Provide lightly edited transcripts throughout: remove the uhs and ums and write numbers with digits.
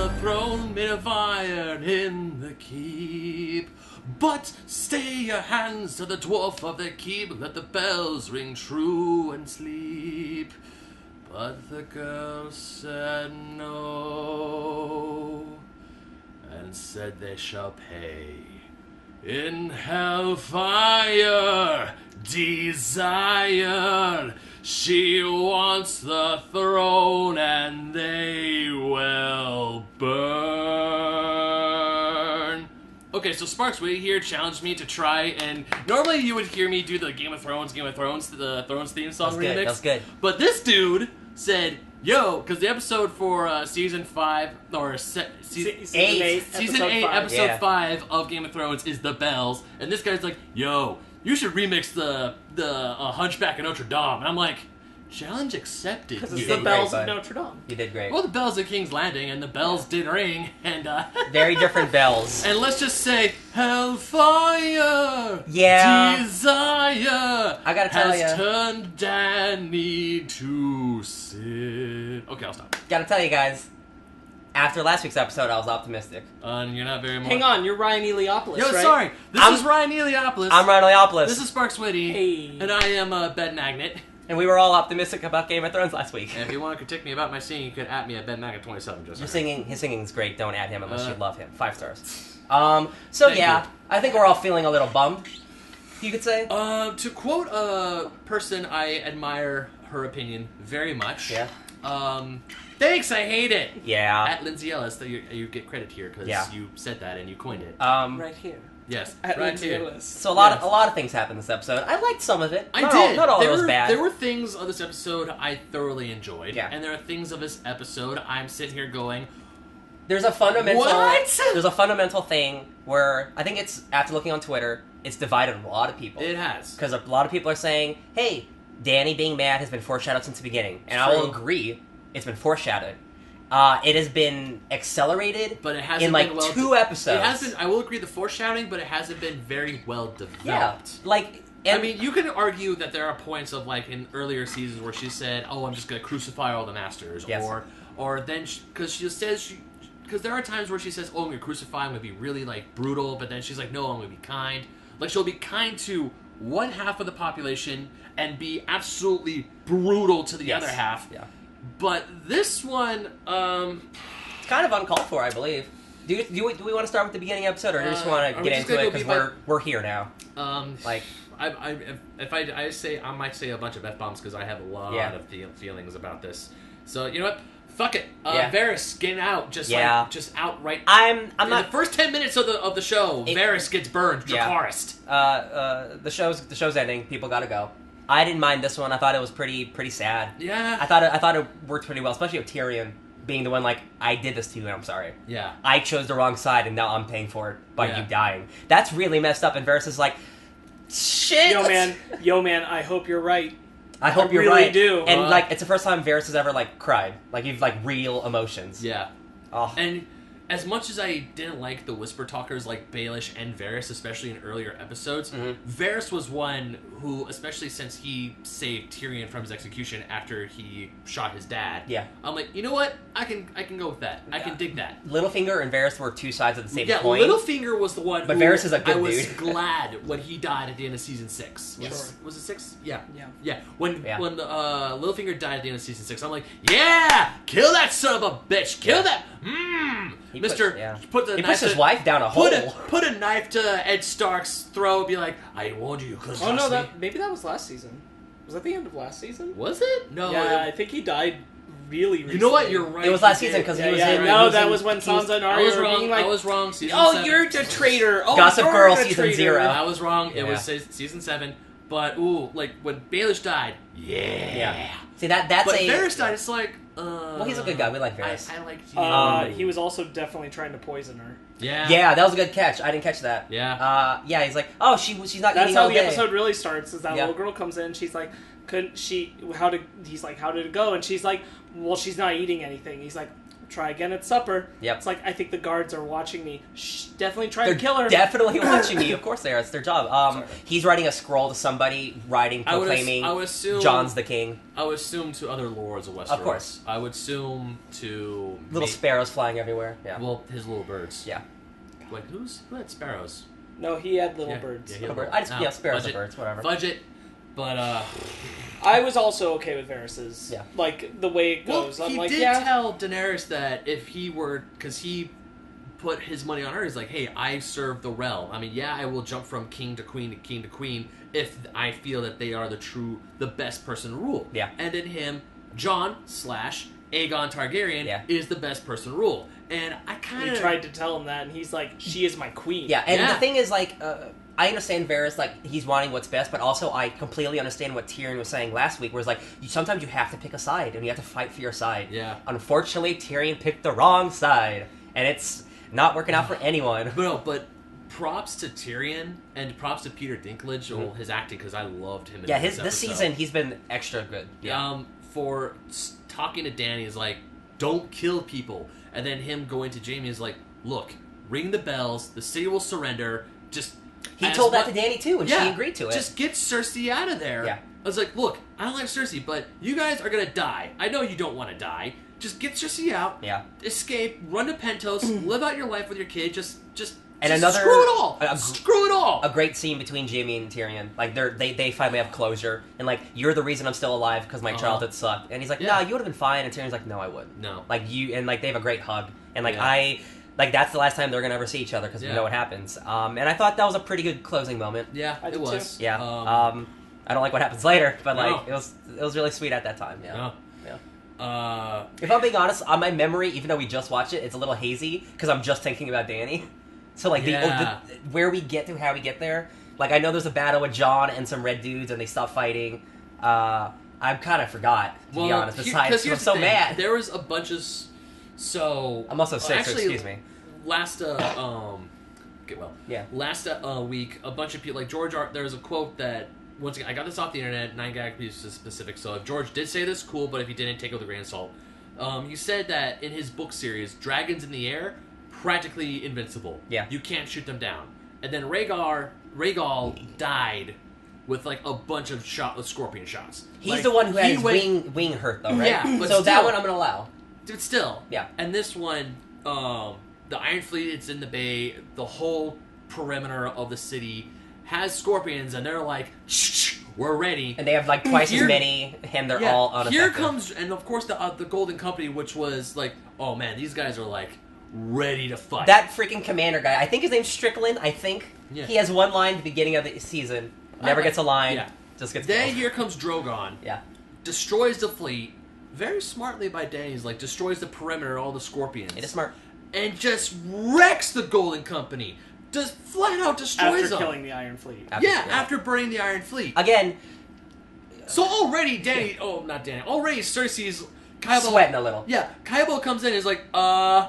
a throne made of iron in the keep. But stay your hands to the dwarf of the keep, let the bells ring true and sleep. But the girl said no, and said they shall pay in hellfire desire. She wants the throne and they will burn. Okay, so Sparkz Witty here challenged me to try, and normally you would hear me do the Game of Thrones, the Thrones theme song remix. That's good. But this dude said, yo, because the episode for season 5, or season 8, episode 5 of Game of Thrones is The Bells, and this guy's like, yo, you should remix the Hunchback of Notre Dame. And I'm like, challenge accepted. Because it's the bells of Notre Dame. You did great. Well, the bells of King's Landing, and the bells did ring, and very different bells. And let's just say, hellfire, desire, I gotta tell has ya, turned Danny to sin. Okay, I'll stop. Gotta tell you guys, after last week's episode, I was optimistic. You're not very much. Hang on, you're Ryan Eliopoulos, Yo, right? sorry. This is Ryan Eliopoulos. I'm Ryan Eliopoulos. This is Sparkz Witty. Hey. And I am a bed magnet. And we were all optimistic about Game of Thrones last week. And if you want to critique me about my singing, you can at me at bedmagnet27. His singing's great. Don't add him unless you love him. 5 stars. Thank I think we're all feeling a little bummed, you could say. To quote a person I admire her opinion very much. Yeah. Thanks, I hate it. Yeah. At Lindsay Ellis, that you get credit here because you said that and you coined it. Right here. Yes, At right Lindsay here. Ellis. So a lot of things happened this episode. I liked some of it. I did. Not all of it was bad. There were things of this episode I thoroughly enjoyed. Yeah. And there are things of this episode I'm sitting here going, There's a fundamental what? There's a fundamental thing where I think it's, after looking on Twitter, it's divided a lot of people. It has. Because a lot of people are saying, hey, Danny being mad has been foreshadowed since the beginning. And I will agree, it's been foreshadowed. It has been accelerated, but it hasn't in like been well 2 episodes. It has been. I will agree, the foreshadowing, but it hasn't been very well developed. Yeah, I mean, you can argue that there are points of like in earlier seasons where she said, "Oh, I'm just going to crucify all the masters," yes. or then because she says because there are times where she says, "Oh, I'm going to crucify. I'm going to be really like brutal," but then she's like, "No, I'm going to be kind." Like she'll be kind to one half of the population and be absolutely brutal to the other half. Yeah. But this one, it's kind of uncalled for, I believe. Do we want to start with the beginning episode, or do you just want to get into it because we're here now? If I say, I might say a bunch of F-bombs because I have a lot of feelings about this. So you know what? Fuck it. Varys getting out, just outright. I'm not. The first 10 minutes of the show, Varys gets burned. Dracarys. The show's ending. People gotta go. I didn't mind this one. I thought it was pretty sad. Yeah. I thought it worked pretty well, especially with Tyrion being the one like, I did this to you and I'm sorry. Yeah. I chose the wrong side and now I'm paying for it by you dying. That's really messed up. And Varys is like, shit. Yo man, I hope you're right. I hope you're really right. Do. And like, it's the first time Varys has ever like cried. Like you've like real emotions. Yeah. Oh. And as much as I didn't like the whisper talkers like Baelish and Varys, especially in earlier episodes, Varys was one who, especially since he saved Tyrion from his execution after he shot his dad. Yeah. I'm like, you know what? I can go with that. I can dig that. Littlefinger and Varys were 2 sides of the same coin. Yeah, Littlefinger was the one but Varys is a good I was dude. glad when he died at the end of season 6. Was it 6? Yeah. When Littlefinger died at the end of season 6, I'm like, yeah! Kill that son of a bitch! Kill that! He pushed his wife down a hole. Put a knife to Ed Stark's throat and be like, I warned you, because maybe that was last season. Was that the end of last season? Was it? No. Yeah, I think he died really recently. You know what? You're right. It was last season because he was in... No, that was when Sansa and Arya were being like... I was wrong. Season 7. You're the traitor. Oh, Gossip you're Girl the season traitor. 0. I was wrong. It was season 7. But, like, when Baelish died, yeah. See, that's but Varys died, it's like, well, he's a good guy. We like Varys. I like he was also definitely trying to poison her. Yeah. Yeah, that was a good catch. I didn't catch that. Yeah. He's like, oh, she's not That's eating how all the day. episode really starts, is that little girl comes in, she's like, he's like, how did it go? And she's like, well, she's not eating anything. He's like, try again at supper. Yep. It's like, I think the guards are watching me. Shh, definitely try to kill her. Definitely watching me. Of course they are. It's their job. He's writing a scroll to somebody, proclaiming I would assume, John's the king. I would assume to other lords of Westeros. Of course. I would assume to... Little sparrows flying everywhere. Yeah. Well, his little birds. Yeah. Wait, who had sparrows? No, he had little birds. Yeah, Sparrows are birds, whatever. Fudge it. But, I was also okay with Varys's, like, the way it goes. Well, he did tell Daenerys that if he were... Because he put his money on her. He's like, hey, I serve the realm. I mean, I will jump from king to queen to king to queen if I feel that they are the best person to rule. Yeah. And in him, Jon / Aegon Targaryen is the best person to rule. And I kind of... He tried to tell him that, and he's like, she is my queen. Yeah, and the thing is, like... I understand Varys, like, he's wanting what's best, but also I completely understand what Tyrion was saying last week, where it's like, sometimes you have to pick a side, and you have to fight for your side. Yeah. Unfortunately, Tyrion picked the wrong side, and it's not working out for anyone. But props to Tyrion, and props to Peter Dinklage, his acting, because I loved him in this season, he's been extra good. Yeah. For talking to Dany is like, don't kill people, and then him going to Jaime is like, look, ring the bells, the city will surrender, just... He told that to Dany too, and she agreed to it. Just get Cersei out of there. Yeah. I was like, look, I don't like Cersei, but you guys are gonna die. I know you don't want to die. Just get Cersei out. Yeah. Escape. Run to Pentos. Live out your life with your kid. Just another screw it all. Screw it all. A great scene between Jaime and Tyrion. Like they finally have closure, and like you're the reason I'm still alive because my childhood sucked. And he's like, no, you would have been fine. And Tyrion's like, no, I wouldn't. No. Like you, and like they have a great hug, and like Like, that's the last time they're going to ever see each other, because we know what happens. And I thought that was a pretty good closing moment. Yeah, it was. Too. Yeah. I don't like what happens later, but, like, it was really sweet at that time, yeah. If I'm being honest, on my memory, even though we just watched it, it's a little hazy, because I'm just thinking about Dany. So, like, where we get to, how we get there, like, I know there's a battle with Jon and some red dudes, and they stop fighting. I kind of forgot, to be honest, besides, I'm so mad. There was a bunch of... So I'm also sick, so excuse me. Last week, a bunch of people like George. There's a quote that once again I got this off the internet. 9gag be specific. So if George did say this, cool. But if he didn't, take it with a grain of salt. He said that in his book series, dragons in the air practically invincible. Yeah, you can't shoot them down. And then Rhaegal died with like a bunch of scorpion shots. He's the one who had his wing hurt though, right? Yeah, but so that one I'm gonna allow. Dude, still. Yeah. And this one, the Iron Fleet, it's in the bay. The whole perimeter of the city has scorpions, and they're like, shh, we're ready. And they have like twice as many, and they're all unaffected. Here comes, and of course the Golden Company, which was like, oh man, these guys are like ready to fight. That freaking commander guy, I think his name's Strickland, he has one line at the beginning of the season, never gets a line, just gets Then killed. Here comes Drogon. Yeah. Destroys the fleet. Very smartly by Dany's, like, destroys the perimeter, all the scorpions. It is smart. And just wrecks the Golden Company. Just flat out destroys them. After killing the Iron Fleet. After burning the Iron Fleet. Again. So already not Dany, already Cersei's... sweating a little. Yeah, Kybo comes in and is like, the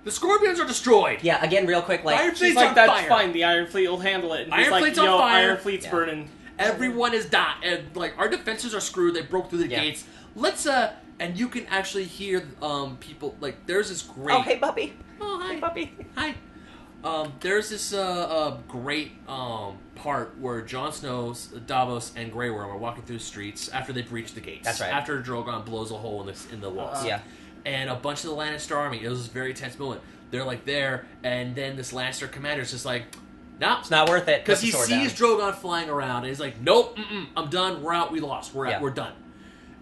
scorpions are destroyed. Yeah, again, real quick, like... Iron Fleet's like, that's fine, the Iron Fleet will handle it. And Iron Fleet's on fire. Iron Fleet's burning. Everyone is dying. And, like, our defenses are screwed. They broke through the gates. Let's, and you can actually hear people, like, there's this great... Oh, hey, puppy. Oh, hi. Hey, puppy. Hi. There's this great part where Jon Snow, Davos, and Grey Worm are walking through the streets after they've reached the gates. That's right. After Drogon blows a hole in the walls. Yeah. And a bunch of the Lannister army, it was a very tense moment. They're, like, there, and then this Lannister commander's just like, nah. It's not worth it. Because he sees Drogon flying around, and he's like, nope, I'm done, we're out, we lost, we're done.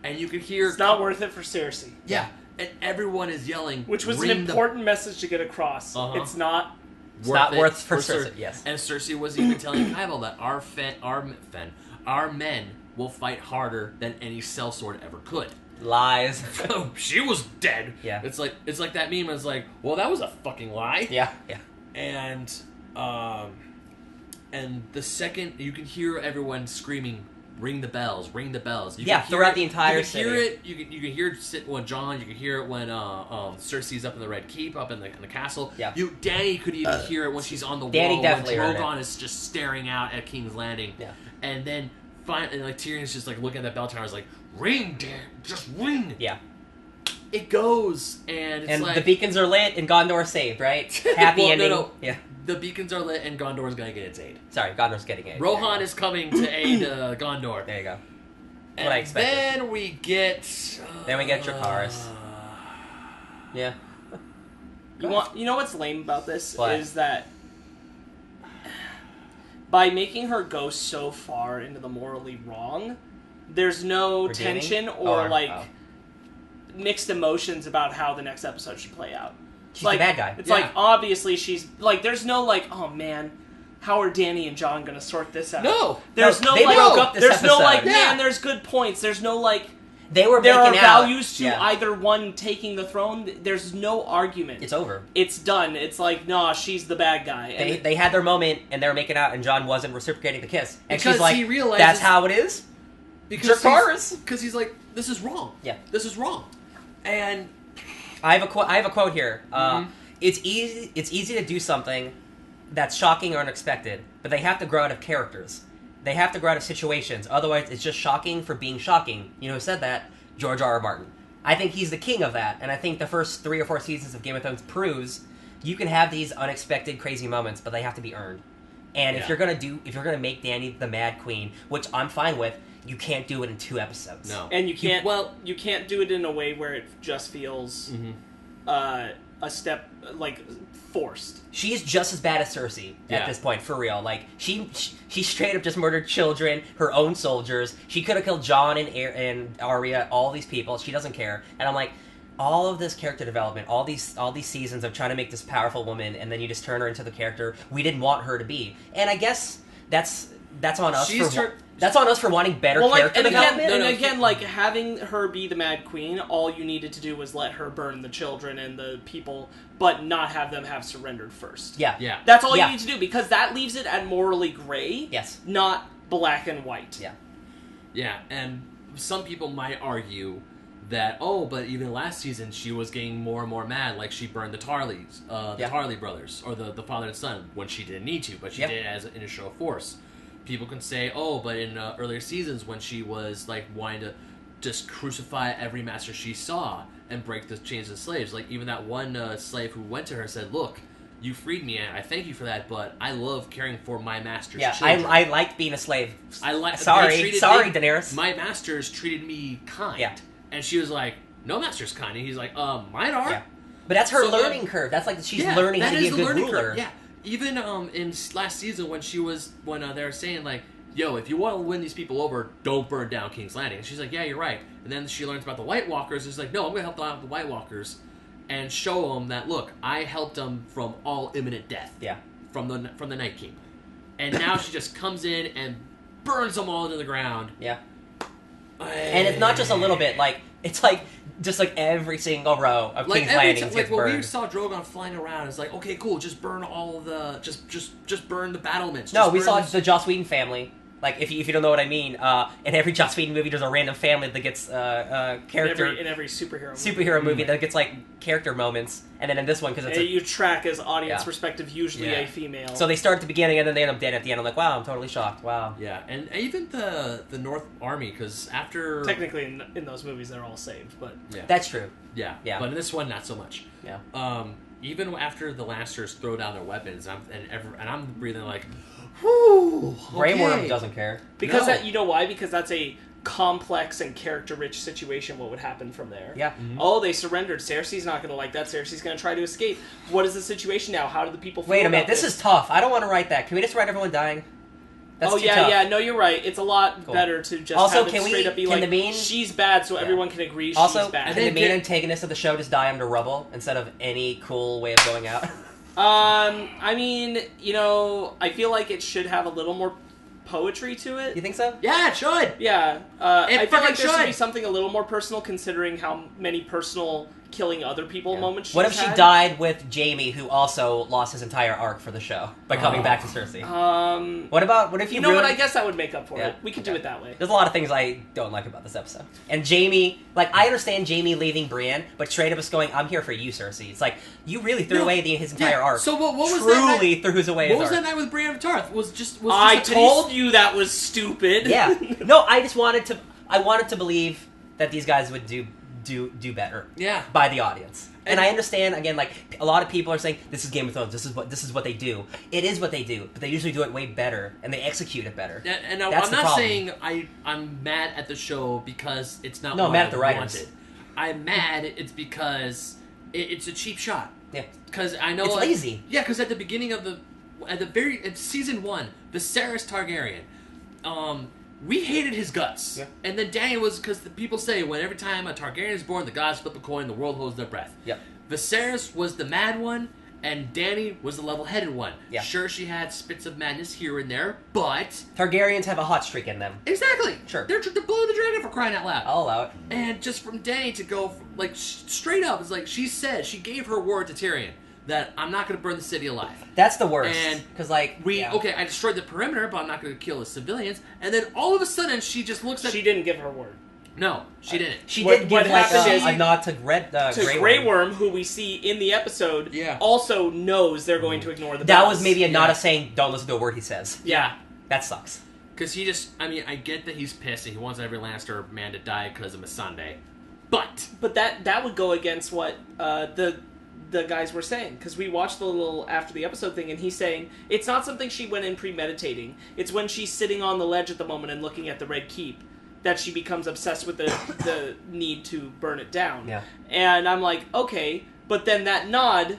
And you can hear... It's not worth it for Cersei. Yeah. And everyone is yelling... Which was an important message to get across. It's not... It's not worth for Cersei, yes. And Cersei was even telling Kylo that our men will fight harder than any sellsword ever could. Lies. She was dead. Yeah. It's like that meme. It's like, well, that was a fucking lie. Yeah. And the second you can hear everyone screaming, "Ring the bells! Ring the bells!" You can throughout the entire city. You can hear it when Jon. You can hear it when Cersei's up in the Red Keep, up in the castle. Yeah. Dany could even hear it when she's on the Dany wall. Definitely when heard Drogon is just staring out at King's Landing. Yeah. And then finally, like Tyrion's just like looking at that bell tower, is like, "Ring, damn, just ring!" Yeah. it goes, and it's like... the beacons are lit, and Gondor saved, right? Happy ending. No. Yeah. The beacons are lit, and Gondor's gonna get its aid. Sorry, Gondor's getting aid. Rohan is coming to aid Gondor. There you go. And what I expected. Then we get... Dracarys. Yeah. You know what's lame about this? Is that by making her go so far into the morally wrong, there's no tension or mixed emotions about how the next episode should play out. She's the bad guy. It's like, obviously she's... Like, there's no, like, oh, man, how are Danny and John going to sort this out? No! They broke up this episode. No, like, man, there's good points. There's no, like... There are values to either one taking the throne. There's no argument. It's over. It's done. It's like, nah, she's the bad guy. And they had their moment, and they were making out, and John wasn't reciprocating the kiss. And because she's like, he realizes, that's how it is? Because he's like, this is wrong. Yeah. This is wrong. And... I have a quote here. It's easy to do something that's shocking or unexpected, but they have to grow out of characters. They have to grow out of situations. Otherwise, it's just shocking for being shocking. You know who said that? George R.R. Martin. I think he's the king of that, and I think the first 3 or 4 seasons of Game of Thrones proves you can have these unexpected, crazy moments, but they have to be earned. And if you're gonna make Dany the Mad Queen, which I'm fine with, you can't do it in 2 episodes. No, and you can't. You can't do it in a way where it just feels a step like forced. She's just as bad as Cersei at this point, for real. Like she straight up just murdered children, her own soldiers. She could have killed Jon and Arya, all these people. She doesn't care. And I'm like, all of this character development, all these seasons of trying to make this powerful woman, and then you just turn her into the character we didn't want her to be. And I guess that's on us. That's on us for wanting better character development. And again, like, having her be the Mad Queen, all you needed to do was let her burn the children and the people, but not have them have surrendered first. Yeah. That's all you need to do, because that leaves it at morally gray, not black and white. Yeah, and some people might argue that, but even last season she was getting more and more mad, like she burned the Tarleys, Tarley brothers, or the father and son, when she didn't need to, but she did as in a show of force. People can say, but in earlier seasons when she was like wanting to just crucify every master she saw and break the chains of slaves, like even that one slave who went to her said, "Look, you freed me, and I thank you for that, but I love caring for my master's children. I liked being a slave. Sorry, Daenerys. My masters treated me kind." And she was like, "No master's kind." And he's like, "Mine are." Yeah. But that's her learning curve. That's like she's learning how to be a good ruler. Curve. Yeah. Even in last season when they were saying like, "Yo, if you want to win these people over, don't burn down King's Landing." And she's like, "Yeah, you're right." And then she learns about the White Walkers. And she's like, "No, I'm going to help them out with the White Walkers and show them that, look, I helped them from all imminent death. Yeah. From the Night King." And now she just comes in and burns them all into the ground. Yeah. And it's not just a little bit. Like, it's like just like every single row of King's Landing gets burned. When we saw Drogon flying around, it's like, okay, cool, just burn all of the just burn the battlements. No, we saw the Joss Whedon family. Like, if you don't know what I mean, in every Joss Whedon movie, there's a random family that gets character in every superhero movie that gets like character moments, and then in this one, because it's you track as audience perspective, usually a female. So they start at the beginning, and then they end up dead at the end. I'm like, wow, I'm totally shocked. Wow. Yeah, and even the North Army, because after technically in those movies they're all saved, but that's true. Yeah. But in this one, not so much. Yeah. Even after the Lannisters throw down their weapons, I'm breathing like, whew, Grey Worm doesn't care. Because you know why? Because that's a complex and character-rich situation. What would happen from there? Yeah. Mm-hmm. Oh, they surrendered. Cersei's not going to like that. Cersei's going to try to escape. What is the situation now? How do the people feel Wait a minute. about this is tough. I don't want to write that. Can we just write everyone dying? That's too tough. No, you're right. It's a lot better to just have it straight up be like, she's bad, so everyone can agree she's bad. Can the main antagonist of the show just die under rubble instead of any cool way of going out? I mean, I feel like it should have a little more poetry to it. You think so? Yeah, it should. Yeah. I feel like there should be something a little more personal, considering how many personal killing other people moments she's What if she died with Jaime, who also lost his entire arc for the show by coming back to Cersei? What if you what? I guess that would make up for it. We could do it that way. There's a lot of things I don't like about this episode. And Jaime, I understand Jaime leaving Brienne, but straight up just going, "I'm here for you, Cersei." It's like, you really threw away his entire arc. So what was Truly that night? threw away his arc. What was that night with Brienne of Tarth? I told you that was stupid. Yeah. No, I wanted to believe that these guys would do do better. Yeah. By the audience. And I understand, again, like, a lot of people are saying, this is Game of Thrones, this is what they do. It is what they do, but they usually do it way better, and they execute it better. And I'm not saying I'm mad at the show because it's not what I'm mad at I the writers. wanted. I'm mad it's because it's a cheap shot. Yeah. Because I know... It's lazy. Yeah, because at the beginning of at season 1, Viserys Targaryen, we hated his guts. Yeah. And then Dany was, because the people say, when every time a Targaryen is born, the gods flip a coin, the world holds their breath. Yeah. Viserys was the mad one, and Dany was the level-headed one. Yeah. Sure, she had spits of madness here and there, but... Targaryens have a hot streak in them. Exactly! Sure. They're blowing the dragon for crying out loud. I'll allow it. And just from Dany to go, like, straight up, it's like, she gave her word to Tyrion that I'm not going to burn the city alive. That's the worst. And because, like, okay, I destroyed the perimeter, but I'm not going to kill the civilians. And then all of a sudden, she just looks at... She didn't give her word. No, she didn't. She did give, like, a nod to Grey Worm, who we see in the episode, also knows they're going to ignore the That was maybe a nod of saying, don't listen to a word he says. Yeah. That sucks. Because he just... I mean, I get that he's pissed and he wants every Lannister man to die because of Missandei. But that would go against what the guys were saying, because we watched the little after the episode thing, and he's saying it's not something she went in premeditating. It's when she's sitting on the ledge at the moment and looking at the Red Keep that she becomes obsessed with the need to burn it down. Yeah. And I'm like, okay, but then that nod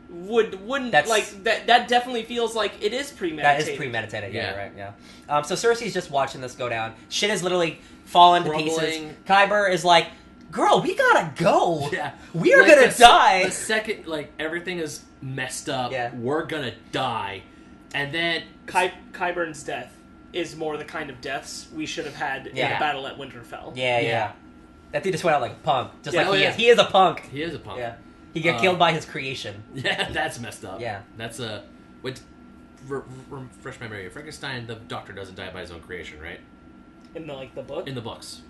wouldn't that definitely feels like it is premeditated. That is premeditated. Yeah, right. Yeah. So Cersei's just watching this go down. Shit is literally falling to pieces. Kyber is like, girl, we gotta go. Yeah. We are gonna die. The second, everything is messed up, we're gonna die. And then... Qyburn's death is more the kind of deaths we should have had in the battle at Winterfell. Yeah. That dude just went out like a punk. Just like he is. He is a punk. He is a punk. Yeah. He got killed by his creation. Yeah, that's messed up. Yeah. That's refresh my memory. Frankenstein, the doctor doesn't die by his own creation, right? In the book? In the books.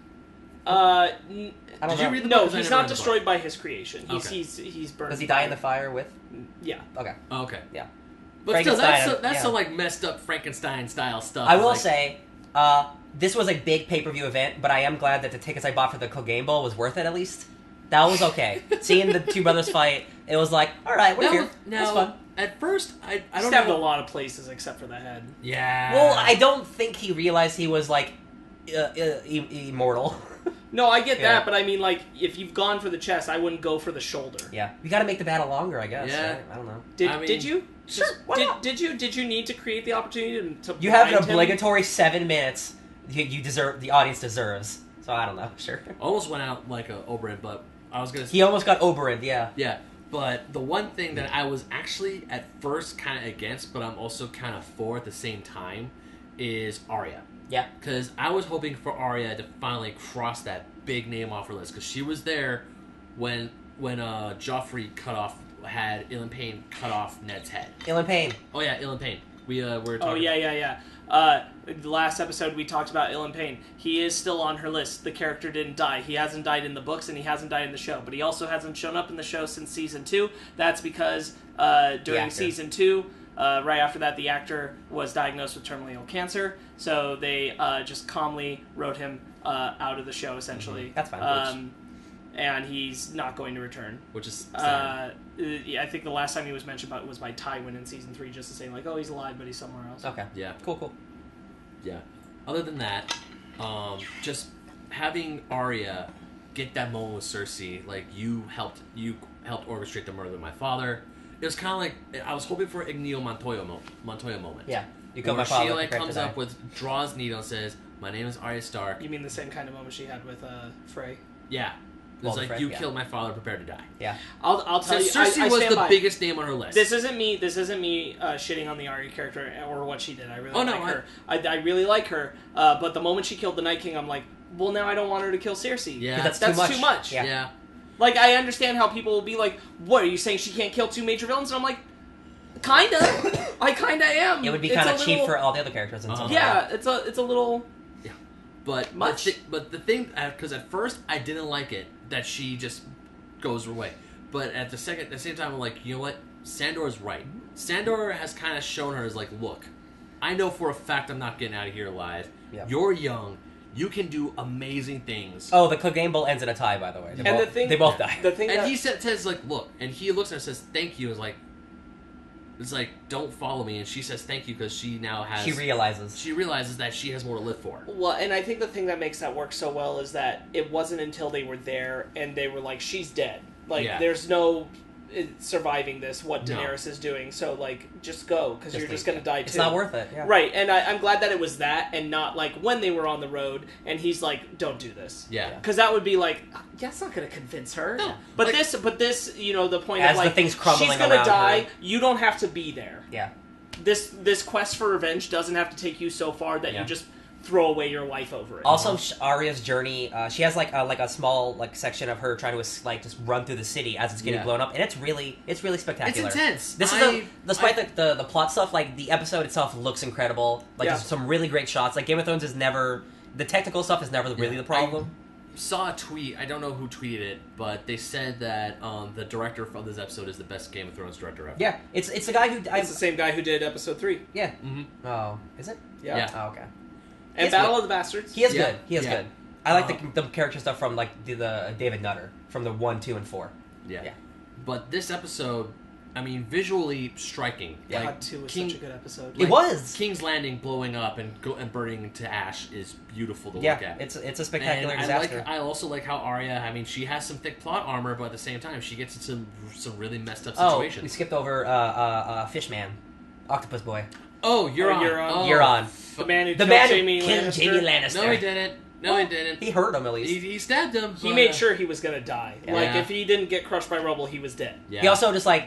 Did you read the No, book? he's not destroyed by his creation. He's burned. Does he die in the fire with? Yeah. Okay. Oh, okay. Yeah. But still, that's some messed up Frankenstein style stuff. I will say, this was a big pay-per-view event, but I am glad that the tickets I bought for the Clegane Bowl was worth it at least. That was okay. Seeing the two brothers fight, it was like, all right, we're here. Now, it was fun. At first, I don't know. Stabbed a lot of places except for the head. Yeah. Well, I don't think he realized he was immortal. No, I get that, but I mean, if you've gone for the chest, I wouldn't go for the shoulder. Yeah, you got to make the battle longer, I guess. Yeah, right? I don't know. Did you? Sure. Did you need to create the opportunity to? You have an obligatory 7 minutes. You deserve. The audience deserves. So I don't know. Sure. Almost went out like a Oberyn, but I was gonna. He almost got Oberyn. Yeah. Yeah, but the one thing that I was actually at first kind of against, but I'm also kind of for at the same time, is Arya. Yeah. Because I was hoping for Arya to finally cross that big name off her list, because she was there when Joffrey had Ilyn Payne cut off Ned's head. Ilyn Payne. Oh yeah, Ilyn Payne. We were talking. Oh yeah. The last episode we talked about Ilyn Payne. He is still on her list. The character didn't die. He hasn't died in the books, and he hasn't died in the show. But he also hasn't shown up in the show since season 2. That's because during season 2, right after that, the actor was diagnosed with terminally ill cancer. So they just calmly wrote him out of the show, essentially. That's fine. And he's not going to return. Which is sad. I think the last time he was mentioned was by Tywin in season 3, just to say oh, he's alive, but he's somewhere else. Okay. Yeah. Cool. Yeah. Other than that, just having Arya get that moment with Cersei, you helped orchestrate the murder of my father. It was kind of like I was hoping for Igneo Montoya moment. Yeah. You killed my father. She comes up draws needle and says, "My name is Arya Stark." You mean the same kind of moment she had with Frey? Yeah. It's you killed my father, prepare to die. Yeah. I'll tell you. Cersei was the biggest name on her list. This isn't me shitting on the Arya character or what she did. I really like her. I really like her. But the moment she killed the Night King, I'm like, well, now I don't want her to kill Cersei. Yeah. That's too much. Yeah. I understand how people will be like, what, are you saying she can't kill 2 major villains? And I'm like, kinda. I kinda am. It would be kind of cheap for all the other characters. Yeah, it's a little... Yeah. But much. But the thing, because at first I didn't like it, that she just goes her way. But at the same time, I'm like, you know what? Sandor's right. Sandor has kind of shown her as look, I know for a fact I'm not getting out of here alive. Yep. You're young. you can do amazing things. Oh, the Clegane Bowl ends in a tie, by the way. They both die. He says, like, look, and he looks at her and says, thank you, it's like, don't follow me, and she says thank you because she now has... She realizes that she has more to live for. Well, and I think the thing that makes that work so well is that it wasn't until they were there and they were like, she's dead. Like, there's no surviving this, what Daenerys is doing, so, like, just go, because you're just going to die too. It's not worth it. Yeah. Right, and I'm glad that it was that, and not, like, when they were on the road, and he's like, don't do this. Yeah. Because that would be like, that's not going to convince her. No. But this, you know, the point as of, like, the thing's crumbling she's going to die, her. you don't have to be there. Yeah. This quest for revenge doesn't have to take you so far that you just throw away your life over it. Also, Arya's journey, she has like a small section of her trying to just run through the city as it's getting blown up, and it's really spectacular. It's intense. Despite the plot stuff, like the episode itself looks incredible. Like there's some really great shots. Like Game of Thrones is never the technical stuff is never really the problem. I saw a tweet. I don't know who tweeted it, but they said that the director of this episode is the best Game of Thrones director ever. Yeah, it's the guy who it's the same guy who did episode 3. Yeah. Mm-hmm. Oh, is it? Yeah. Oh, okay. And Battle of the Bastards. He is good. He is good. I like the character stuff from like the David Nutter from the 1, 2, and 4. Yeah. But this episode, I mean, visually striking. Yeah. God 2 was such a good episode. It was. King's Landing blowing up and burning to ash is beautiful to look at. Yeah, it's a spectacular disaster. I also like how Arya. I mean, she has some thick plot armor, but at the same time, she gets into some really messed up situations. Oh, we skipped over Fishman, Octopus Boy. Oh, Euron. Euron. The man who killed Jamie Lannister. No, he didn't. No, he didn't. He hurt him at least. He stabbed him. He made sure he was going to die. Yeah. Like, if he didn't get crushed by rubble, he was dead. Yeah. He also just he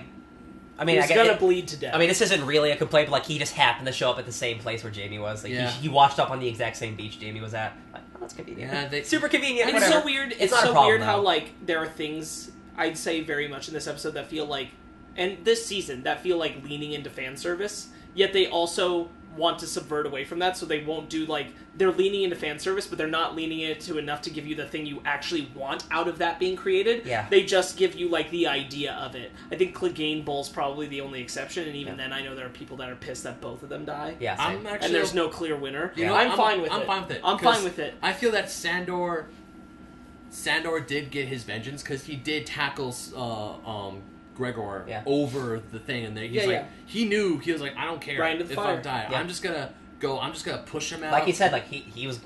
was going to bleed to death. I mean, this isn't really a complaint, but like he just happened to show up at the same place where Jamie was. Like he washed up on the exact same beach Jamie was at. Like, oh, that's convenient. Yeah, super convenient. It's so weird. It's not so weird how like there are things I'd say very much in this episode that feel like, and this season that feel like leaning into fan service. Yet they also want to subvert away from that, so they won't do they're leaning into fan service, but they're not leaning into enough to give you the thing you actually want out of that being created. Yeah. They just give you the idea of it. I think Clegane Bowl's probably the only exception, and even then I know there are people that are pissed that both of them die. Yeah, and there's no clear winner. You know, I'm fine with it. I'm fine with it. I feel that Sandor did get his vengeance because he did tackle Gregor over the thing, and he's he knew, he was like, I don't care if I die. I'm just gonna push him out. Like he said, he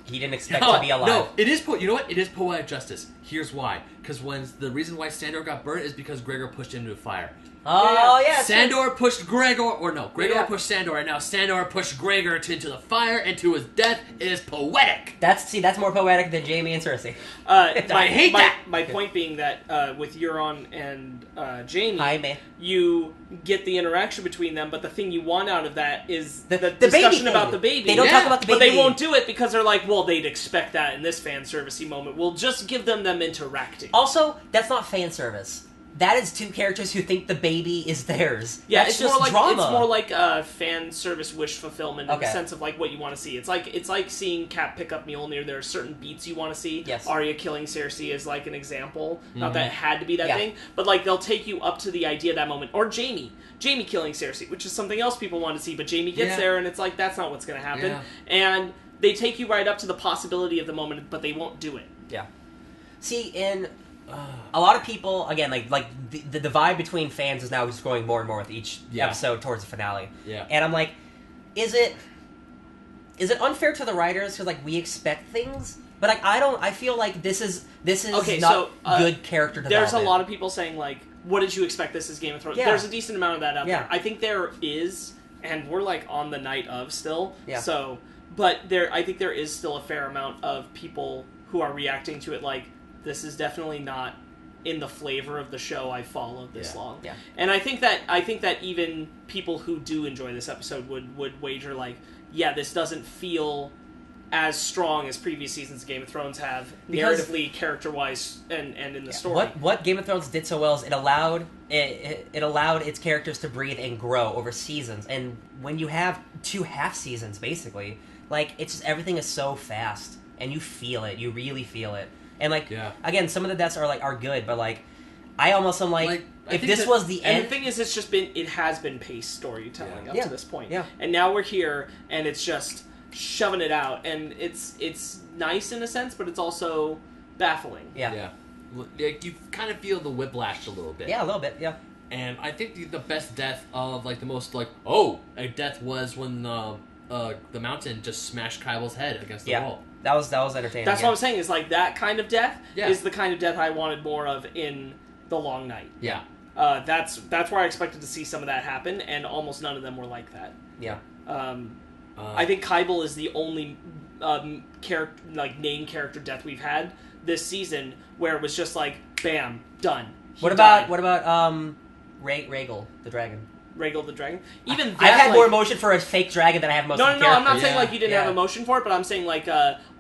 didn't expect to be alive. No, it is you know what? It is poetic justice. Here's why. Because the reason why Sandor got burnt is because Gregor pushed him into a fire. Oh, yeah. Sandor pushed Gregor, Gregor pushed Sandor, and now Sandor pushed Gregor into the fire and to his death. It is poetic. That's more poetic than Jaime and Cersei. I hate that. My point being that with Euron and Jaime, you get the interaction between them, but the thing you want out of that is the discussion about the baby. They don't talk about the baby. But they won't do it because they're like, well, they'd expect that in this fan servicey moment. We'll just give them interacting. Also, that's not fan service. That is two characters who think the baby is theirs. Yeah, it's just drama. It's more like fan service wish fulfillment in the sense of what you want to see. It's like seeing Cat pick up Mjolnir. There are certain beats you want to see. Yes. Arya killing Cersei is an example. Mm-hmm. Not that it had to be that thing, but they'll take you up to the idea of that moment. Or Jaime killing Cersei, which is something else people want to see. But Jaime gets there, and it's that's not what's going to happen. Yeah. And they take you right up to the possibility of the moment, but they won't do it. Yeah. See, a lot of people, again, the divide between fans is now just growing more and more with each episode towards the finale. Yeah. And I'm like, is it unfair to the writers because we expect things? But I feel like this is not good character development. There's a lot of people saying what did you expect? This is Game of Thrones. Yeah. There's a decent amount of that out there. I think there is, and we're on the night of still. Yeah. So, but I think there is still a fair amount of people who are reacting to it this is definitely not in the flavor of the show I followed this long. Yeah. And I think that even people who do enjoy this episode would wager this doesn't feel as strong as previous seasons of Game of Thrones have, narratively, character-wise, and in the story. What Game of Thrones did so well is it allowed its characters to breathe and grow over seasons. And when you have 2 half seasons, basically, it's just everything is so fast, and you feel it. You really feel it. And again, some of the deaths are good, but I almost am if this was the end. And the thing is, it has been paced storytelling up to this point. Yeah. And now we're here, and it's just shoving it out, and it's nice in a sense, but it's also baffling. Yeah. Like, you kind of feel the whiplash a little bit. Yeah, a little bit. Yeah. And I think the best death of like the most like a death was when the mountain just smashed Kyle's head against the wall. That was entertaining. That's what I'm saying. Is like that kind of death is the kind of death I wanted more of in The Long Night. Yeah. That's where I expected to see some of that happen, and almost none of them were like that. Yeah. I think Kybal is the only main character death we've had this season where it was just like, bam, done. What about Rhaegal the dragon? Rhaegal the dragon? Even that, I've had more emotion for a fake dragon than I have emotion for No, I'm not saying like you didn't have emotion for it, but I'm saying like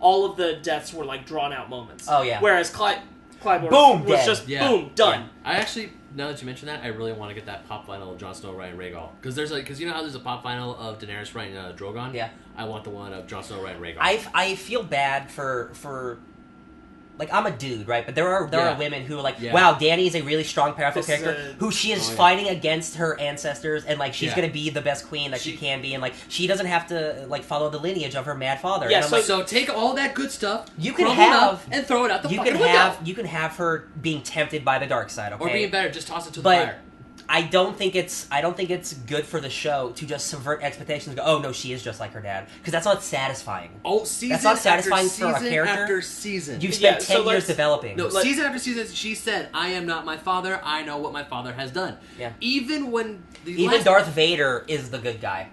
all of the deaths were like drawn out moments. Oh yeah. Whereas Clyburn was dead. just boom, done. Yeah. I actually, now that you mention that, I really want to get that pop final of Jon Snow riding Rhaegal. Because you know how there's a pop final of Daenerys riding Drogon? Yeah. I want the one of Jon Snow riding Rhaegal. I feel bad for like, I'm a dude, right? But there are women who are like, wow, Dany is a really strong, powerful character who she is fighting against her ancestors, and like she's gonna be the best queen that she can be, and like she doesn't have to like follow the lineage of her mad father. Yeah, so take all that good stuff, you can have and throw it out the fucking window. You can have her being tempted by the dark side, okay? Or being better, just toss it to the fire. I don't think it's good for the show to just subvert expectations and go, oh no, she is just like her dad, because that's not satisfying. Oh, season that's not satisfying after for a character. After season, you've spent 10 years developing. No, season after season, she said, "I am not my father. I know what my father has done." Yeah. Even Darth Vader is the good guy.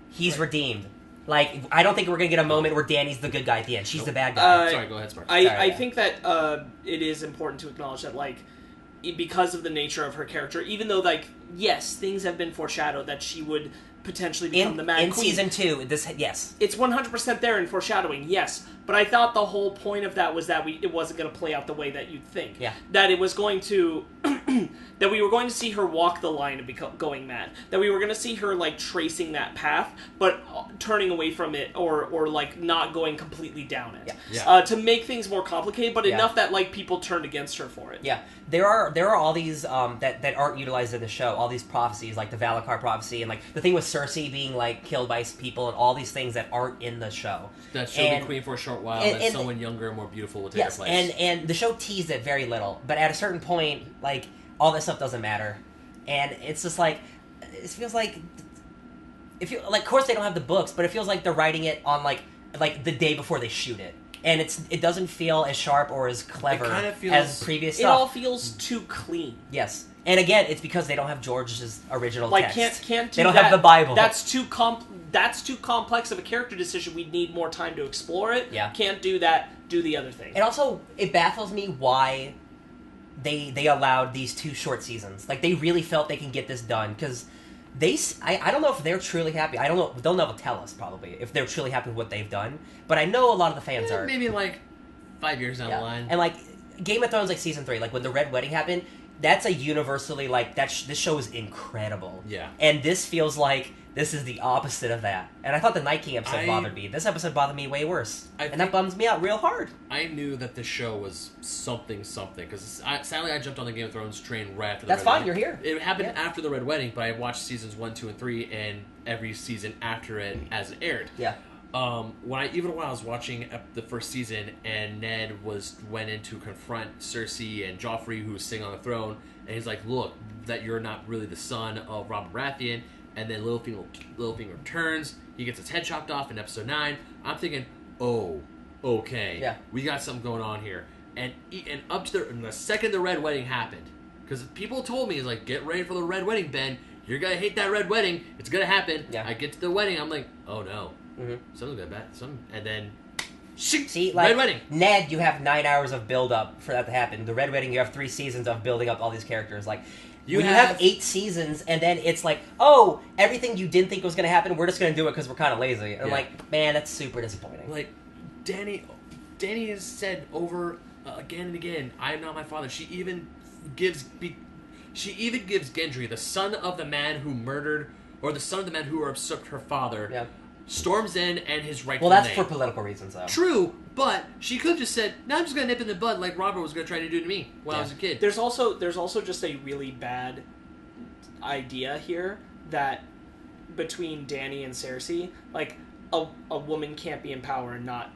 He's redeemed. Like, I don't think we're gonna get a moment where Dany's the good guy at the end. She's the bad guy. Sorry, go ahead, Sparkz. I think that it is important to acknowledge that, like, because of the nature of her character, even though, like, yes, things have been foreshadowed that she would potentially become the Mad Queen. In Season 2, yes. It's 100% there in foreshadowing, yes. But I thought the whole point of that was that it wasn't going to play out the way that you'd think. Yeah. That it was going to... that we were going to see her walk the line of going mad. That we were going to see her, like, tracing that path, but turning away from it, or like, not going completely down it. Yeah. To make things more complicated, but enough that, like, people turned against her for it. Yeah. There are all these that aren't utilized in the show, all these prophecies, like the Valakar prophecy, and, like, the thing with Cersei being, like, killed by people, and all these things that aren't in the show. That she'll be queen for a short while, and someone younger and more beautiful will take her place. Yes, and the show teased it very little, but at a certain point, like, all this stuff doesn't matter, and it's just like, it feels like, of course they don't have the books, but it feels like they're writing it on like the day before they shoot it, and it doesn't feel as sharp or as clever as previous stuff. It all feels too clean. Yes, and again, it's because they don't have George's original text. Can't do they don't have the Bible. That's too complex of a character decision. We'd need more time to explore it. Yeah. Can't do that. Do the other thing. And also, it baffles me why they allowed these 2 short seasons. Like, they really felt they can get this done, because I don't know if they're truly happy. I don't know. They'll never tell us, probably, if they're truly happy with what they've done. But I know a lot of the fans are. Maybe, like, 5 years down the line. And, like, Game of Thrones, like, Season 3, like, when the Red Wedding happened, that's a universally, like, this show is incredible. Yeah. And this feels like this is the opposite of that. And I thought the Night King episode bothered me. This episode bothered me way worse. And that bums me out real hard. I knew that the show was something, because sadly I jumped on the Game of Thrones train right after the That's Red fine, Wedding. you're here. It happened after the Red Wedding, but I watched seasons 1, 2, and 3, and every season after it as it aired. Yeah. When I was watching the first season, and Ned went in to confront Cersei and Joffrey, who was sitting on the throne, and he's like, "Look, that you're not really the son of Robert Baratheon." And then Littlefinger returns. He gets his head chopped off in episode 9. I'm thinking, oh, okay, yeah, we got something going on here. And up to the second the Red Wedding happened, because people told me, like, get ready for the Red Wedding, Ben. You're gonna hate that Red Wedding. It's gonna happen. Yeah. I get to the wedding. I'm like, oh no, something's gonna bad. And then, see, like, Red Wedding. Ned, you have 9 hours of build up for that to happen. The Red Wedding, you have 3 seasons of building up all these characters. Like, you have 8 seasons, and then it's like, oh, everything you didn't think was going to happen, we're just going to do it because we're kind of lazy. And I'm like, man, that's super disappointing. Like, Dany has said over again and again, I am not my father. She even gives Gendry, the son of the man who murdered, or the son of the man who usurped her father, storms in and his rightful name. Well, that's for political reasons, though. True, but she could have just said, "No, I'm just gonna nip in the bud like Robert was gonna try to do to me when I was a kid." There's also just a really bad idea here that between Dany and Cersei, like, a woman can't be in power and not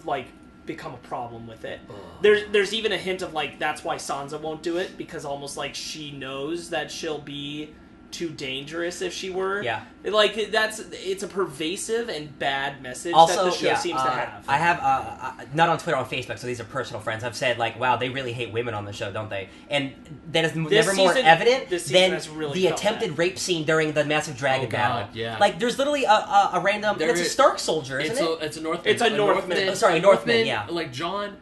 like become a problem with it. There's even a hint of like that's why Sansa won't do it, because almost like she knows that she'll be too dangerous if she were. Yeah. Like it's a pervasive and bad message also, that the show seems to have. I have not on Twitter, on Facebook, so these are personal friends. I've said like, wow, they really hate women on the show, don't they? And that is never more evident than really the attempted rape scene during the massive dragon battle. Yeah. Like there's literally a random. It's a Stark soldier, isn't it? It's a Northman. It's a Northman. Sorry, a Northman. Yeah. Like Jon.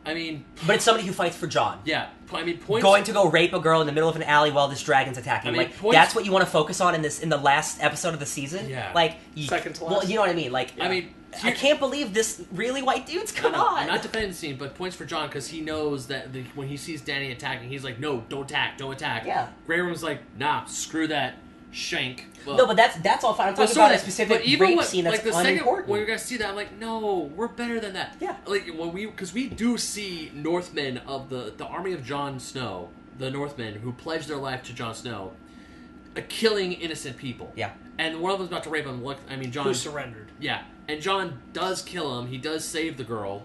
I mean, but it's somebody who fights for Jon. Yeah, I mean, points going to go rape a girl in the middle of an alley while this dragon's attacking. I mean, like that's what you want to focus on in the last episode of the season. Yeah, like second to last. Well, you know what I mean. Like, I mean, I can't believe this really white dude's come on. I'm not defending the scene, but points for Jon because he knows that when he sees Dany attacking, he's like, no, don't attack. Yeah, Grey Worm's like, nah, screw that. Shank. Well, no, but that's all fine. I'm talking about a specific rape scene that's like the unimportant. Second, when you guys see that, I'm like, no, we're better than that. Yeah. Like because we do see Northmen of the army of Jon Snow, the Northmen who pledged their life to Jon Snow, killing innocent people. Yeah. And one of them's about to rape him. I mean, Jon who surrendered. Yeah, and Jon does kill him. He does save the girl,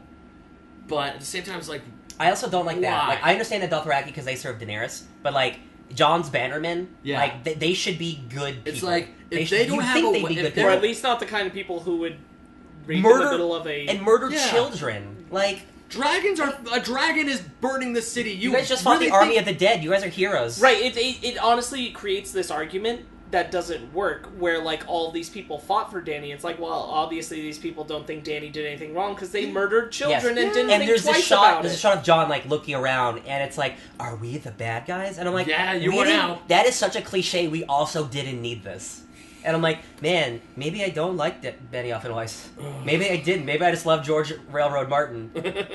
but at the same time, it's like I also don't like that. why? Like I understand the Dothraki because they serve Daenerys, but like. John's bannermen, like they should be good people. It's like if they don't have or at least not the kind of people who would murder in the middle of murder children. Like a dragon is burning the city. You guys just fought the army of the dead. You guys are heroes, right? It honestly creates this argument that doesn't work, where like all these people fought for Dany. It's like, well, obviously these people don't think Dany did anything wrong because they murdered children and didn't think twice about it. There's a shot of Jon like looking around, and it's like, are we the bad guys? And I'm like, yeah, you are now. That is such a cliche. We also didn't need this. And I'm like, man, maybe I don't like Benioff and Weiss. Maybe I didn't. Maybe I just love George Railroad Martin.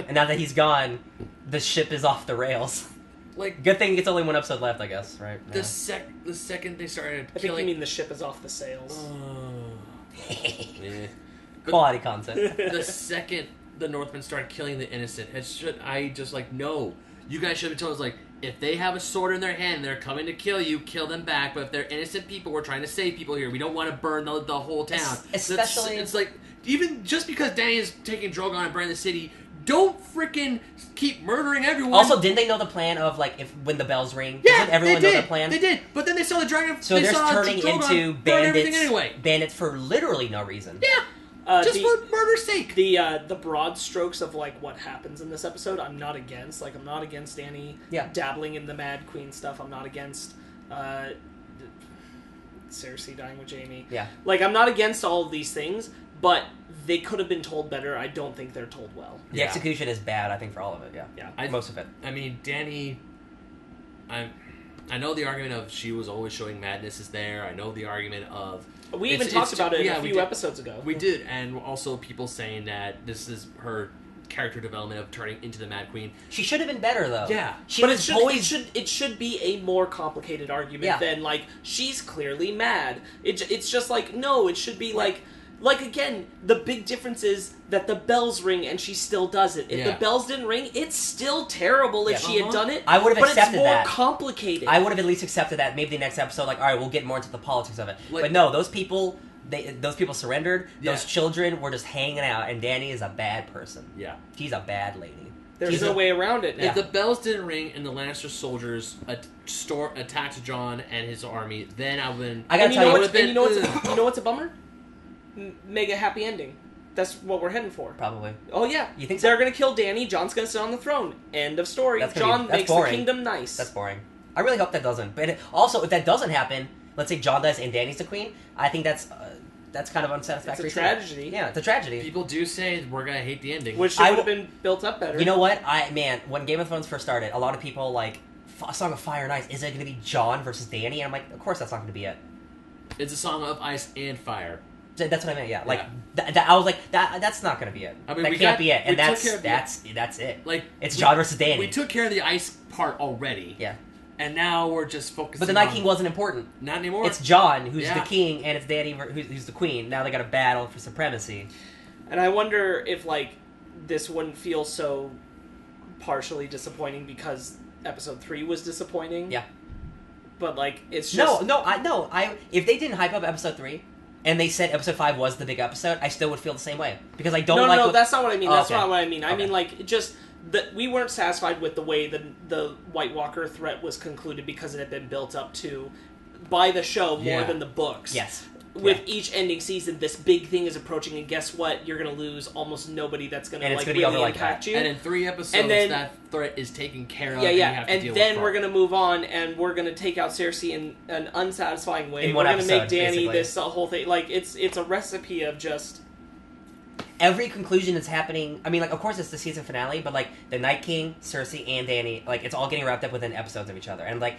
And now that he's gone, the ship is off the rails. Like, good thing it's only one episode left, I guess, right? The second they started I think you mean the ship is off the sails. Quality content. The second the Northmen started killing the innocent, I just like, no. You guys should have told us, like, if they have a sword in their hand, they're coming to kill you, kill them back. But if they're innocent people, we're trying to save people here. We don't want to burn the whole town. Especially... It's like, even just because Dany is taking Drogon and burning the city, don't freaking keep murdering everyone. Also, didn't they know the plan of, like, when the bells ring? Yeah, Doesn't everyone know the plan? They did. But then they saw the dragon. So they're turning into bandits for literally no reason. Yeah. Just for murder's sake. The broad strokes of like what happens in this episode, I'm not against. Like, I'm not against Dany dabbling in the Mad Queen stuff. I'm not against Cersei dying with Jaime. Yeah. Like, I'm not against all of these things, but they could have been told better. I don't think they're told well. The execution is bad, I think, for all of it. Yeah. Most of it. I mean, Dany. I know the argument of she was always showing madness is there. I know the argument of... We even talked about it a few episodes ago. We did, and also people saying that this is her character development of turning into the Mad Queen. She should have been better, though. Yeah. It should be a more complicated argument than, like, she's clearly mad. It's just like, no, it should be like, again, the big difference is that the bells ring and she still does it. If the bells didn't ring, it's still terrible if she had done it. I would have accepted that. But it's more complicated. I would have at least accepted that. Maybe the next episode, like, all right, we'll get more into the politics of it. Like, but no, those people surrendered. Those children were just hanging out, and Dany is a bad person. Yeah. She's a bad lady. There's no way around it now. If the bells didn't ring and the Lannister soldiers attacked Jon and his army, then I would... I gotta tell you, you know what's a bummer? Mega happy ending. That's what we're heading for. Probably. Oh yeah. You think so? They're gonna kill Dany. Jon's gonna sit on the throne. End of story. Jon makes the kingdom nice. That's boring. I really hope that doesn't. But also, if that doesn't happen, let's say Jon dies and Dany's the queen, I think that's kind of unsatisfactory. It's a tragedy. Yeah, it's a tragedy. People do say we're gonna hate the ending, which would have been built up better. You know what? When Game of Thrones first started, a lot of people like A Song of Fire and Ice. Is it going to be Jon versus Dany? And I'm like, of course that's not going to be it. It's a Song of Ice and Fire. That's what I meant. Yeah, like I was like that's not going to be it. I mean, that can't be it, and that's it. Like it's Jon versus Dany. We took care of the ice part already. Yeah. And now we're just focusing. But the Night King wasn't important. Not anymore. It's Jon who's the king, and it's Dany who's the queen. Now they got a battle for supremacy. And I wonder if like this wouldn't feel so partially disappointing because episode 3 was disappointing. Yeah. But like it's just no. If they didn't hype up episode 3, and they said episode 5 was the big episode, I still would feel the same way. Because I don't No, that's not what I mean. That's okay. not what I mean. I Okay. mean, like, just... we weren't satisfied with the way the White Walker threat was concluded because it had been built up to by the show more than the books. Yes. With each ending season, this big thing is approaching, and guess what? You're going to lose almost nobody that's going to like really impact you. And in 3 episodes, that threat is taken care of. And then we're going to move on, and we're going to take out Cersei in an unsatisfying way. We're going to make Dany this whole thing. Like it's a recipe of just. Every conclusion is happening. I mean, like, of course, it's the season finale, but like the Night King, Cersei, and Dany, like, it's all getting wrapped up within episodes of each other, and like,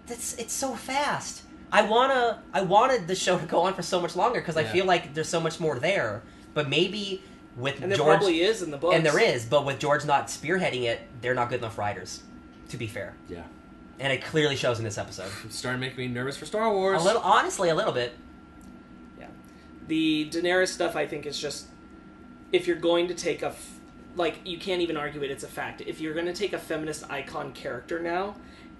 it's so fast. I wanted the show to go on for so much longer because I feel like there's so much more there. But maybe with and there George, probably is in the books, and there is, but with George not spearheading it, they're not good enough writers. To be fair, yeah, and it clearly shows in this episode. It's starting to make me nervous for Star Wars. Honestly, a little bit. Yeah, the Daenerys stuff I think is just. If you're going to take you can't even argue it, it's a fact. If you're going to take a feminist icon character now,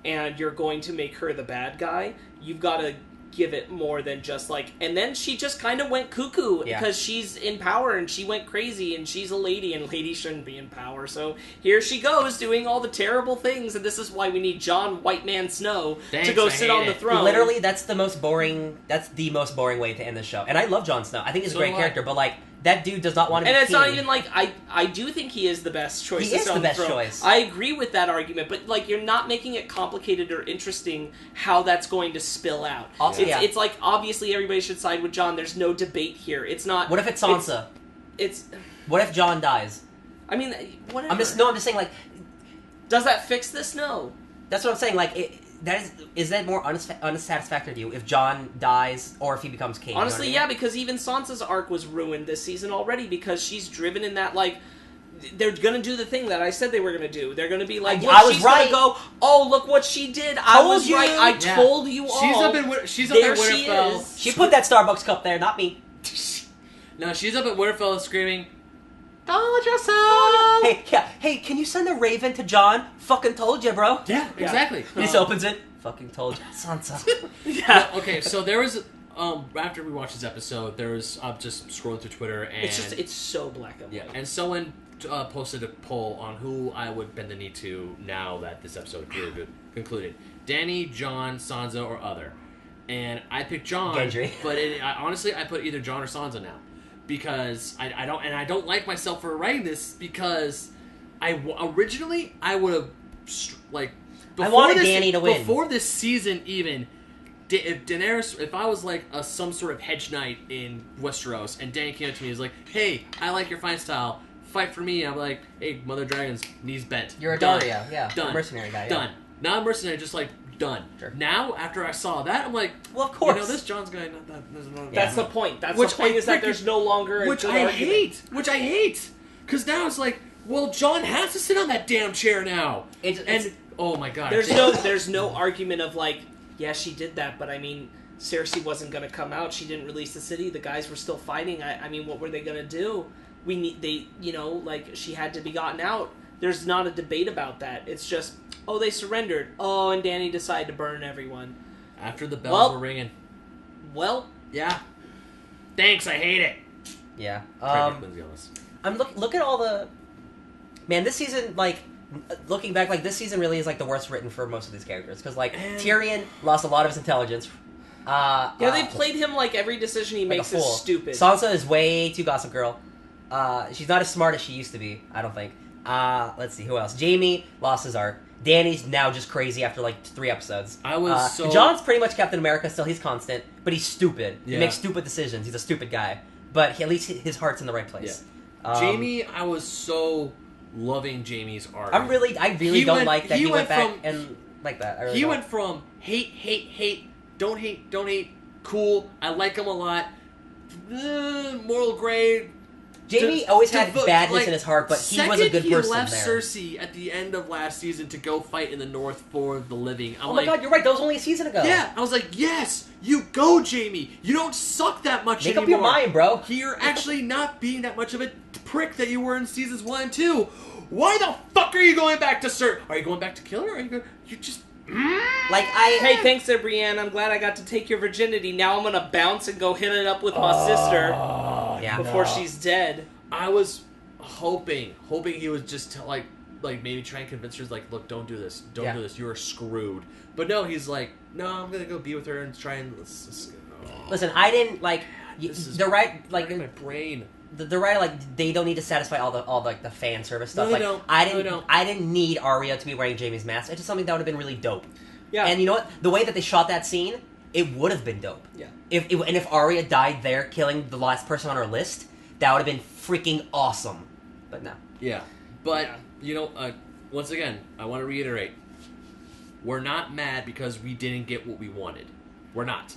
and you're going to make her the bad guy, you've got to give it more than just like... And then she just kind of went cuckoo, because she's in power, and she went crazy, and she's a lady, and ladies shouldn't be in power. So here she goes, doing all the terrible things, and this is why we need Jon White Man Snow to go sit on the throne. Literally, that's the most boring way to end the show. And I love Jon Snow. I think he's a great character, but like... That dude does not want to be king. And it's not even like... I do think he is the best choice. He is the best choice. I agree with that argument, but like you're not making it complicated or interesting how that's going to spill out. Also, it's like, obviously everybody should side with Jon. There's no debate here. It's not... What if it's Sansa? What if Jon dies? I mean, whatever. I'm just saying, like... Does that fix this? No. That's what I'm saying, like... Is that more unsatisfactory to you if Jon dies or if he becomes king? Honestly, you know what I mean? because even Sansa's arc was ruined this season already because she's driven in that, like, they're gonna do the thing that I said they were gonna do. They're gonna be like, she's gonna go, oh, look what she did. I was right. I told you all. She's up at Winterfell. She put that Starbucks cup there, not me. No, she's up at Winterfell screaming, "Told you so!" Hey, can you send a raven to Jon? Fucking told you, bro. Yeah, exactly. He just opens it. Fucking told you, Sansa. Yeah. Well, okay, so there was after we watched this episode, there was just scrolling through Twitter and it's so black and white. Yeah, and someone posted a poll on who I would bend the knee to now that this episode concluded: Dany, Jon, Sansa, or other. And I picked Jon, Gendry. But honestly, I put either Jon or Sansa now. Because I don't like myself for writing this because originally I would have like I wanted Dany to win before this season even. If Daenerys, if I was like some sort of hedge knight in Westeros and Dany came up to me and was like, "Hey, I like your fight style, fight for me," I'm like, "Hey, Mother Dragons, knees bent." You're a done. Daria, done. Mercenary guy, done. Not a mercenary, just like done. Sure. Now, after I saw that, I'm like, well, of course, this Jon's guy. That's the point. That's the point is that there's no longer which I hate. Because now it's like, well, Jon has to sit on that damn chair now. Oh my god. There's no argument of like, yeah, she did that, but I mean, Cersei wasn't going to come out. She didn't release the city. The guys were still fighting. I mean, what were they going to do? She had to be gotten out. There's not a debate about that. It's just, oh, they surrendered. Oh, and Dany decided to burn everyone. After the bells were ringing. Well. Yeah. Thanks, I hate it. Yeah. I'm look at all the... Man, this season, like, looking back, like, this season really is, like, the worst written for most of these characters. Because, like, Tyrion lost a lot of his intelligence. They played him like every decision he makes is stupid. Sansa is way too Gossip Girl. She's not as smart as she used to be, I don't think. Let's see, who else? Jaime lost his arc. Dany's now just crazy after like 3 episodes. Jon's pretty much Captain America still. He's constant, but he's stupid. Yeah. He makes stupid decisions. He's a stupid guy, but at least his heart's in the right place. Yeah. Jaime, I was so loving Jaime's arc. I really don't like that he went back and like that. He went from hate, don't hate, cool, I like him a lot, moral grade. Jaime always had badness in his heart, but he was a good person there. He left Cersei at the end of last season to go fight in the North for the living. Oh my god, you're right. That was only a season ago. Yeah, I was like, yes, you go, Jaime. You don't suck that much anymore. Make up your mind, bro. You're actually not being that much of a prick that you were in seasons 1 and 2. Why the fuck are you going back to Cersei? Are you going back to kill her? You just... Like, Hey, thanks there, Brienne. I'm glad I got to take your virginity. Now I'm gonna bounce and go hit it up with my sister before she's dead. I was hoping he would just like maybe try and convince her, like, look, don't do this. Don't do this. You are screwed. But no, he's like, no, I'm going to go be with her and try and... Listen, I didn't, like... The right, like... my brain. The right, like, they don't need to satisfy all the fan service stuff. No, like, don't. I didn't need Arya to be wearing Jaime's mask. It's just something that would have been really dope. Yeah. And you know what? The way that they shot that scene, it would have been dope. Yeah. If Arya died there, killing the last person on her list, that would have been freaking awesome. But no. Yeah. But, you know, once again, I want to reiterate. We're not mad because we didn't get what we wanted. We're not.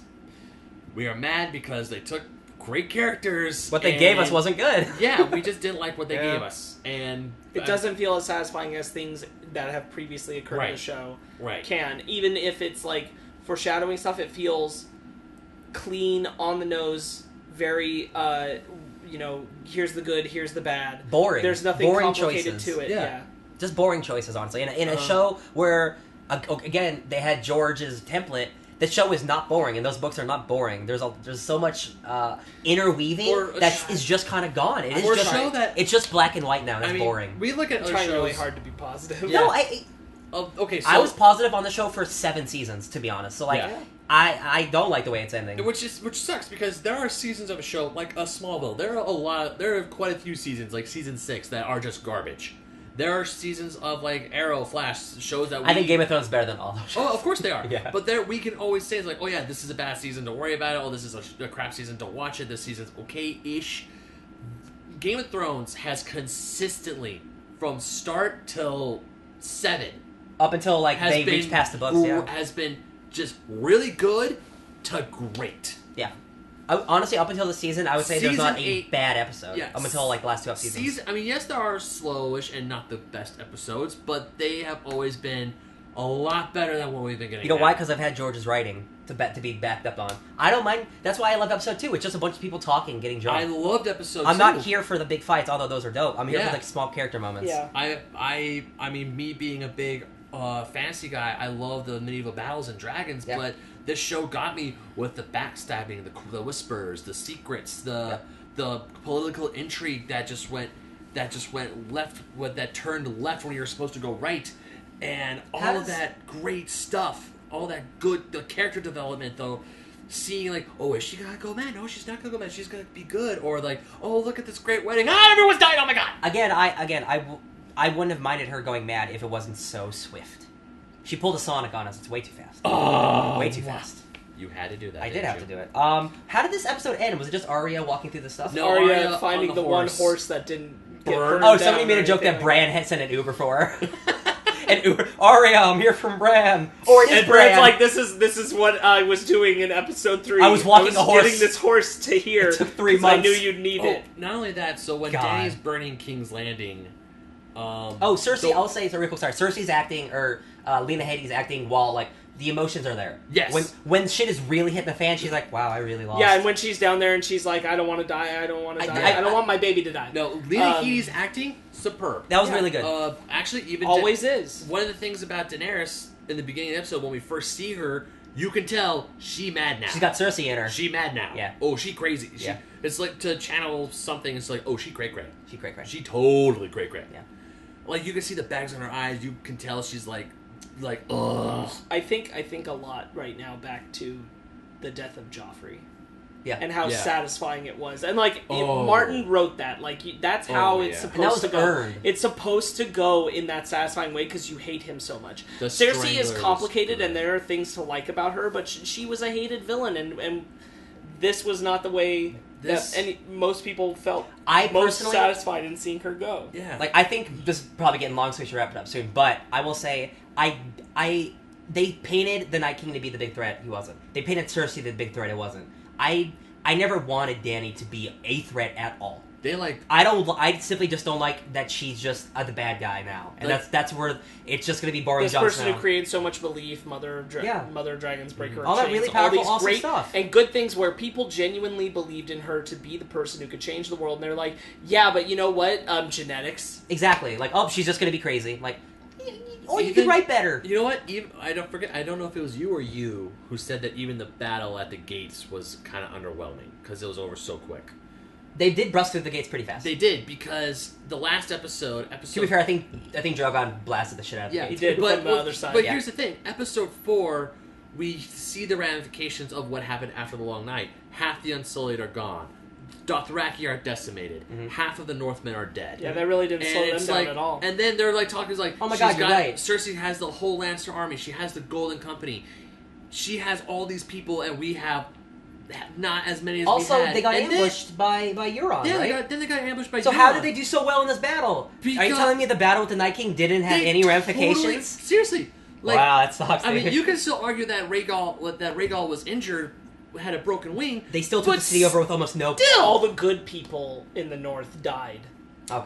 We are mad because they took great characters. What they gave us wasn't good. Yeah, we just didn't like what they gave us. And it doesn't feel as satisfying as things that have previously occurred in the show can. Even if it's like foreshadowing stuff, it feels clean, on the nose, very, you know, here's the good, here's the bad. Boring. There's nothing boring complicated choices. to it. Yeah. Just boring choices, honestly. In a show where, again, they had George's template, the show is not boring, and those books are not boring. There's so much interweaving that is just kind of gone. It is just it's just black and white now, and it's boring. We look at trying really hard to be positive. Yeah. No, okay, so I was positive on the show for 7 seasons, to be honest. So I don't like the way it's ending, which sucks because there are seasons of a show like a Smallville. There are quite a few seasons, like season 6, that are just garbage. There are seasons of, like, Arrow, Flash, shows that I think Game of Thrones is better than all those shows. Oh, of course they are. Yeah. But there, we can always say, it's like, oh yeah, this is a bad season, don't worry about it. Oh, this is a crap season, don't watch it. This season's okay-ish. Game of Thrones has consistently, from start till 7... Up until, like, they reach past the books, has been just really good to great. Yeah. Honestly, up until the season, I would say there's not a bad episode. Yeah, up until, like, the last 2 seasons. I mean, yes, there are slowish and not the best episodes, but they have always been a lot better than what we've been getting. You know why? Because I've had George's writing to be backed up on. I don't mind. That's why I love episode 2. It's just a bunch of people talking, getting drunk. I loved episode 2. I'm not here for the big fights, although those are dope. I'm here for, like, small character moments. Yeah. I mean, me being a big fantasy guy, I love the medieval battles and dragons, but this show got me with the backstabbing, the whispers, the secrets, the political intrigue that just went left, that turned left when you were supposed to go right, and all of that great stuff, all that good, the character development though. Seeing like, oh, is she gonna go mad? No, she's not gonna go mad. She's gonna be good. Or like, oh, look at this great wedding. Ah, everyone's dying. Oh my god. I wouldn't have minded her going mad if it wasn't so swift. She pulled a Sonic on us. It's way too fast. Oh, way too fast. You had to do that. I did have to do it. How did this episode end? Was it just Arya walking through the stuff? No, Arya finding on the one horse that didn't get burned. Oh, somebody made a joke that Bran had sent an Uber for her. And Uber, Arya, I'm here from Bran. Or it is Bran. Bran's like, this is what I was doing in episode 3. I was walking a horse. Getting this horse to here. It took 3 months. I knew you'd need it. Not only that, so when Dany's burning King's Landing... Cersei, I'll say, so real quick, sorry. Cersei's acting, or Lena Headey's acting while, like, the emotions are there. Yes. When shit is really hitting the fan, she's like, wow, I really lost. Yeah, and when she's down there and she's like, I don't want to die, I don't want to die, I don't want my baby to die. No, Lena Headey's acting, superb. That was really good. Actually, even... Always is. One of the things about Daenerys, in the beginning of the episode, when we first see her, you can tell she mad now. She's got Cersei in her. She mad now. Yeah. Oh, she crazy. It's like, to channel something, it's like, oh, she cray. She cray. She totally cray. Yeah. Like, you can see the bags on her eyes. You can tell she's like, ugh. I think a lot right now back to the death of Joffrey. Yeah. And how satisfying it was. And, like, Martin wrote that. Like, that's how it's supposed to go. Earned. It's supposed to go in that satisfying way because you hate him so much. Cersei is complicated and there are things to like about her, but she was a hated villain, and this was not the way... most people felt most satisfied in seeing her go. Yeah. Like, I think this is probably getting long, so we should wrap it up soon. But I will say, they painted the Night King to be the big threat. He wasn't. They painted Cersei the big threat. It wasn't. I never wanted Dany to be a threat at all. I simply just don't like that she's just the bad guy now, and that's where it's just going to be boring. This person who created so much belief, Mother of Dragons, Breaker all of that Chains, really powerful, all these awesome great stuff, and good things where people genuinely believed in her to be the person who could change the world, and they're like, yeah, but you know what? Genetics. Exactly. Like, oh, she's just going to be crazy. Like, you could write better. You know what? I don't know if it was you or you who said that even the battle at the gates was kind of underwhelming because it was over so quick. They did bust through the gates pretty fast. They did, because the last episode... To be fair, I think Drogon blasted the shit out of the gates. He did, but from the other side. But here's the thing. Episode 4, we see the ramifications of what happened after the Long Night. Half the Unsullied are gone. Dothraki are decimated. Mm-hmm. Half of the Northmen are dead. Yeah, that really didn't slow them down at all. And then they're like talking like, oh my god, you're right. Cersei has the whole Lannister army. She has the Golden Company. She has all these people, and we have not as many as also, we had. Also, they got ambushed by Euron, right? Then they got ambushed by Euron. So how did they do so well in this battle? Are you telling me the battle with the Night King didn't have any ramifications? Seriously. Like, wow, that sucks. I mean, you can still argue that Rhaegal was injured, had a broken wing. They still took the city over with almost no... Still, all the good people in the North died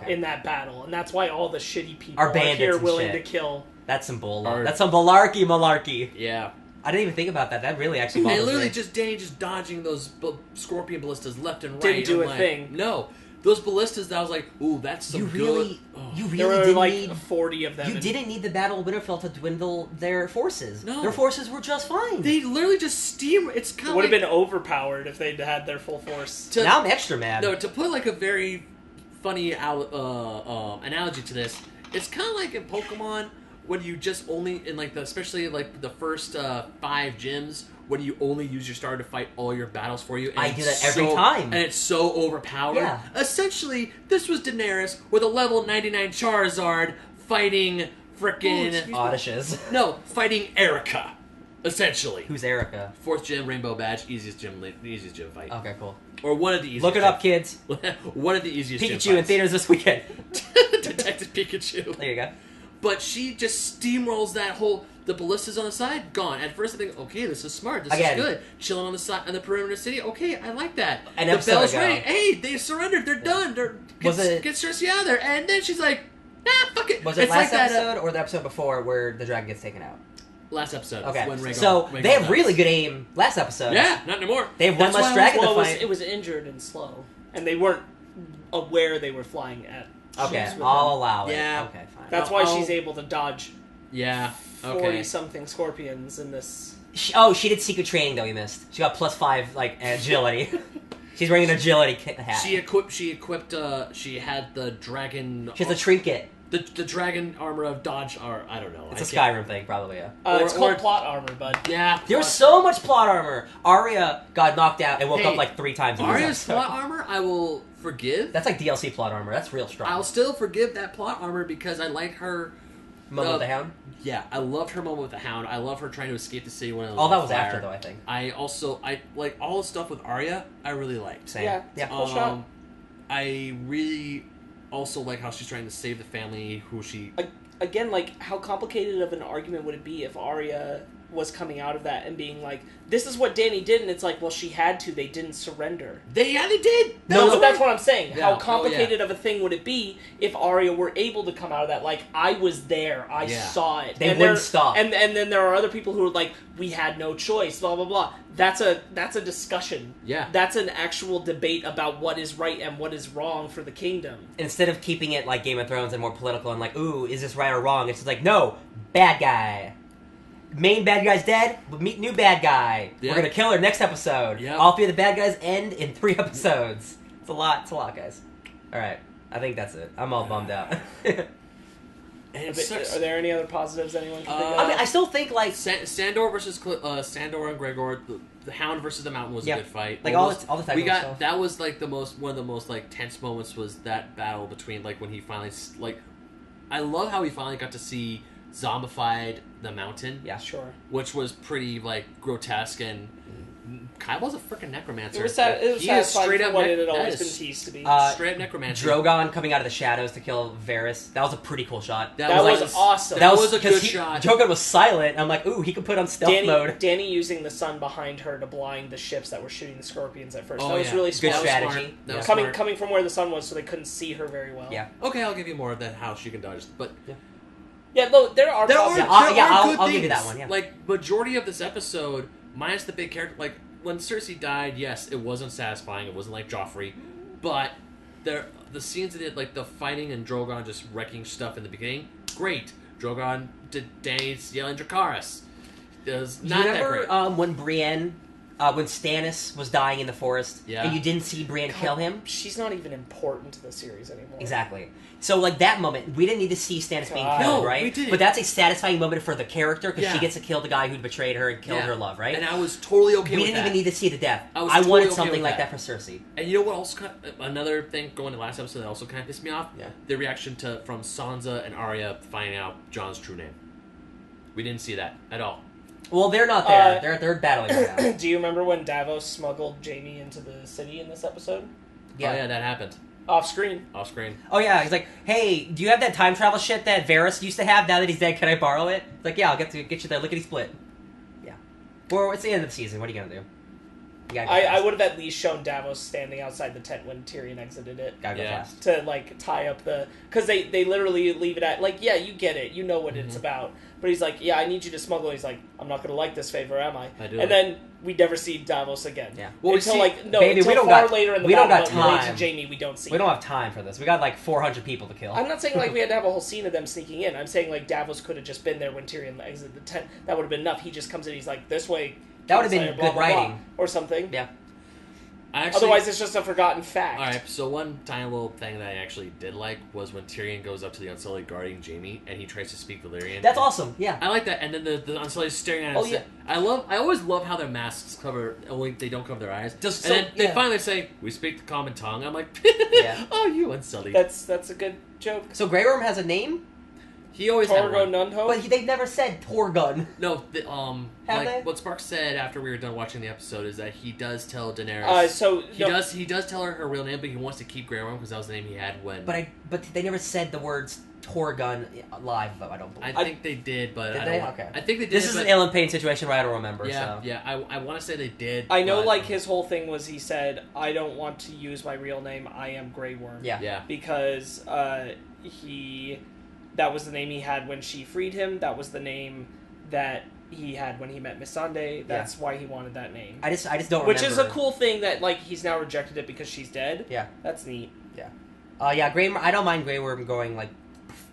in that battle. And that's why all the shitty people are here willing to kill. That's some That's some malarkey. Yeah. I didn't even think about that. That really actually bothers me. Danny just dodging those scorpion ballistas left and right. Didn't do a thing. No. Those ballistas, that was like, ooh, that's some good... You really there were didn't like need 40 of them. You didn't need the Battle of Winterfell to dwindle their forces. No. Their forces were just fine. They literally just steam... It's kind of would have been overpowered if they'd had their full force. Now I'm extra mad. No, to put like a very funny analogy to this, it's kind of like in Pokemon... when you just only, in like especially like the first 5 gyms, when you only use your star to fight all your battles for you. And I do that every time. And it's so overpowered. Yeah. Essentially, this was Daenerys with a level 99 Charizard fighting frickin' Odysseus. No, fighting Erica. Essentially. Who's Erica? 4th gym, rainbow badge, easiest gym fight. Okay, cool. Or one of the easiest. Look it up, kids. One of the easiest Pikachu gym in theaters this weekend. Detective Pikachu. There you go. But she just steamrolls the ballistas on the side, gone. At first I think, okay, this is smart, this is good. Chilling on the side, on the perimeter of the city, okay, I like that. And the bell's ringing, hey, they surrendered, they're done, get Cersei out of there. And then she's like, nah, fuck it. Was it last episode or the episode before where the dragon gets taken out? Last episode. Okay, when Rhaegal they have really good aim last episode. Yeah, not anymore. They have one less dragon to fight. It was injured and slow. And they weren't aware they were flying at... Okay, I'll allow it. Yeah. Okay, fine. That's why she's able to dodge 40-something scorpions in this... She did secret training, though, you missed. She got +5, like, agility. She's wearing an agility hat. She had the dragon... She has a trinket. The dragon armor of dodge, or I don't know. It's a Skyrim thing, probably, yeah. It's called plot armor, bud. Yeah. There was so much plot armor. Arya got knocked out and woke up like 3 times. Arya's plot armor, I will forgive. That's like DLC plot armor. That's real strong. I'll still forgive that plot armor because I like her... Moment with the Hound? Yeah, I loved her moment with the Hound. I love her trying to escape the city when it was all that was after, though, I think. I like all the stuff with Arya, I really liked. Same. Yeah, full shot. I really... also like how she's trying to save the family who she... Again, like, how complicated of an argument would it be if Arya was coming out of that and being like, this is what Dany did, and it's like, well, she had to, they didn't surrender. They did! No, but that's what I'm saying. Yeah. How complicated of a thing would it be if Arya were able to come out of that? Like, I was there, I saw it. They wouldn't stop. And then there are other people who are like, we had no choice, blah, blah, blah. That's a discussion. Yeah. That's an actual debate about what is right and what is wrong for the kingdom. Instead of keeping it like Game of Thrones and more political and like, ooh, is this right or wrong? It's just like, no, bad guy. Main bad guy's dead, but meet new bad guy. Yeah. We're gonna kill her next episode. Yep. All 3 of the bad guys end in 3 episodes. It's a lot, guys. Alright, I think that's it. I'm all bummed out. Are there any other positives anyone can think of? I mean, I still think, like... Sandor versus Sandor and Gregor, the Hound versus the Mountain was a good fight. Like, all the time stuff. That was, like, one of the most, like, tense moments was that battle between, like, when he finally... Like, I love how he finally got to see zombified the Mountain. Yeah, sure. Which was pretty, like, grotesque, and Kyle's a freaking necromancer. It was straight up what it had always been teased to be. Straight up necromancer. Drogon coming out of the shadows to kill Varys. That was a pretty cool shot. That was awesome. That was a good shot. Drogon was silent. I'm like, ooh, he could put on stealth mode. Dany using the sun behind her to blind the ships that were shooting the scorpions at first. That was really smart. Good strategy. Coming from where the sun was, so they couldn't see her very well. Yeah. Okay, I'll give you more of that, how she can dodge. But yeah, no, there are good I'll give you that one. Yeah. Like, majority of this episode, minus the big character, like, when Cersei died, yes, it wasn't satisfying. It wasn't like Joffrey, but the scenes in it, like the fighting and Drogon just wrecking stuff in the beginning, great. Drogon did Dany's yelling Dracarys. It was You not remember that great. when Brienne, when Stannis was dying in the forest, and you didn't see Brienne kill him? She's not even important to the series anymore. Exactly. So, like, that moment, we didn't need to see Stannis being killed, right? We did. But that's a satisfying moment for the character, because she gets to kill the guy who betrayed her and killed her love, right? And I was totally okay with that. We didn't even need to see the death. I totally wanted okay something with like that for Cersei. And you know what also another thing going to the last episode that also kind of pissed me off? Yeah. The reaction from Sansa and Arya finding out Jon's true name. We didn't see that at all. Well, they're not there. They're battling right now. Do you remember when Davos smuggled Jaime into the city in this episode? Yeah. Oh, yeah, that happened. Off screen. Oh, yeah. He's like, hey, do you have that time travel shit that Varys used to have? Now that he's dead, can I borrow it? It's like, yeah, I'll get you there. Lickety split. Yeah. Well, it's the end of the season. What are you going to do? I would have at least shown Davos standing outside the tent when Tyrion exited it. Gotta go fast. To, like, tie up the... Because they literally leave it at... Like, yeah, you get it. You know what it's about. But he's like, yeah, I need you to smuggle. He's like, I'm not going to like this favor, am I? I do. And then we never see Davos again. Yeah. Well, until, later in the battle. We don't got time. To Jaime, we don't see We don't have time for this. We got, like, 400 people to kill. I'm not saying, like, we had to have a whole scene of them sneaking in. I'm saying, like, Davos could have just been there when Tyrion exited the tent. That would have been enough. He just comes in, he's like, this way... That would have been good writing. Or something. Yeah. Otherwise, it's just a forgotten fact. Alright, so one tiny little thing that I actually did like was when Tyrion goes up to the Unsullied guarding Jaime, and he tries to speak Valyrian. That's awesome, yeah. I like that, and then the Unsullied staring at him. Yeah. I always love how their masks cover, only they don't cover their eyes. Then they finally say, we speak the common tongue. I'm like, oh, you Unsullied. That's a good joke. So Grey Worm has a name? He always had one. Nunho? But they've never said Torgun. No, what Sparkz said after we were done watching the episode is that he does tell Daenerys. He does tell her real name, but he wants to keep Grey Worm because that was the name he had when. But they never said the words Torgun live, though. I don't believe. I think they did, but did they? Okay. I think they did. This is an Ellen Payne situation where I don't remember. Yeah, so. yeah. I want to say they did. I know, like his whole thing was he said, "I don't want to use my real name. I am Grey Worm." Yeah. Because that was the name he had when she freed him. That was the name that he had when he met Missandei. That's why he wanted that name. I just don't remember. Which is a cool thing that, like, he's now rejected it because she's dead. Yeah. That's neat. Yeah. Grey Worm, I don't mind Grey Worm going, like,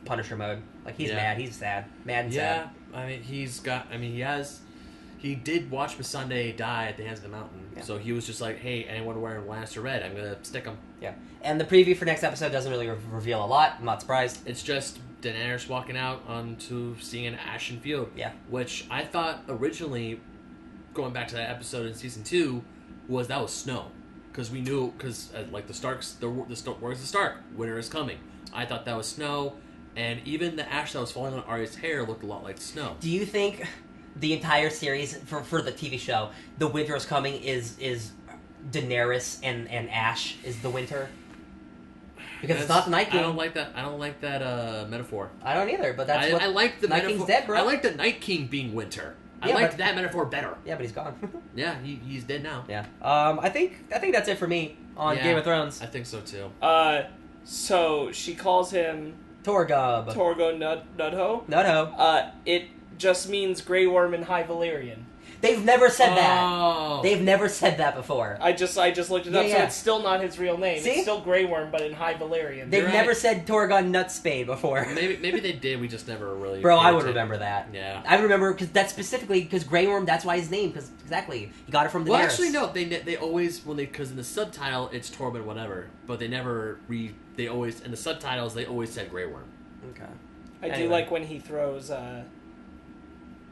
Punisher mode. Like, he's mad. He's sad. Mad and sad. Yeah. I mean, he did watch Missandei die at the hands of the mountain. Yeah. So he was just like, hey, anyone wearing Lannister red, I'm going to stick him. Yeah. And the preview for next episode doesn't really reveal a lot. I'm not surprised. It's just Daenerys walking out onto seeing an ashen field. Yeah. Which I thought originally, going back to that episode in season 2, was snow. Because we knew, like the Starks, the words of Stark, winter is coming. I thought that was snow, and even the ash that was falling on Arya's hair looked a lot like snow. Do you think the entire series, for the TV show, the winter is coming is Daenerys and Ash is the winter? Because it's not the Night King. I don't like that metaphor. I don't either, but that's what... I like the Night metaphor. King's dead, bro. I like the Night King being winter. I liked that metaphor better. Yeah, but he's gone. Yeah, he's dead now. Yeah. I think that's it for me on Game of Thrones. I think so too. So she calls him Torgo Nudho. Nudho. It just means Grey Worm in High Valyrian. They've never said that. They've never said that before. I just looked it up, so it's still not his real name. See? It's still Grey Worm, but in High Valyrian. They've never said Torgon Nutspade before. Maybe they did. We just never really. Bro, I would remember that. Yeah, I remember because Grey Worm. That's why his name. Because exactly, he got it from Daenerys. Well, actually, no. They always because in the subtitle it's Tormund whatever, but they never They always in the subtitles they always said Grey Worm. Okay. I do like when he throws.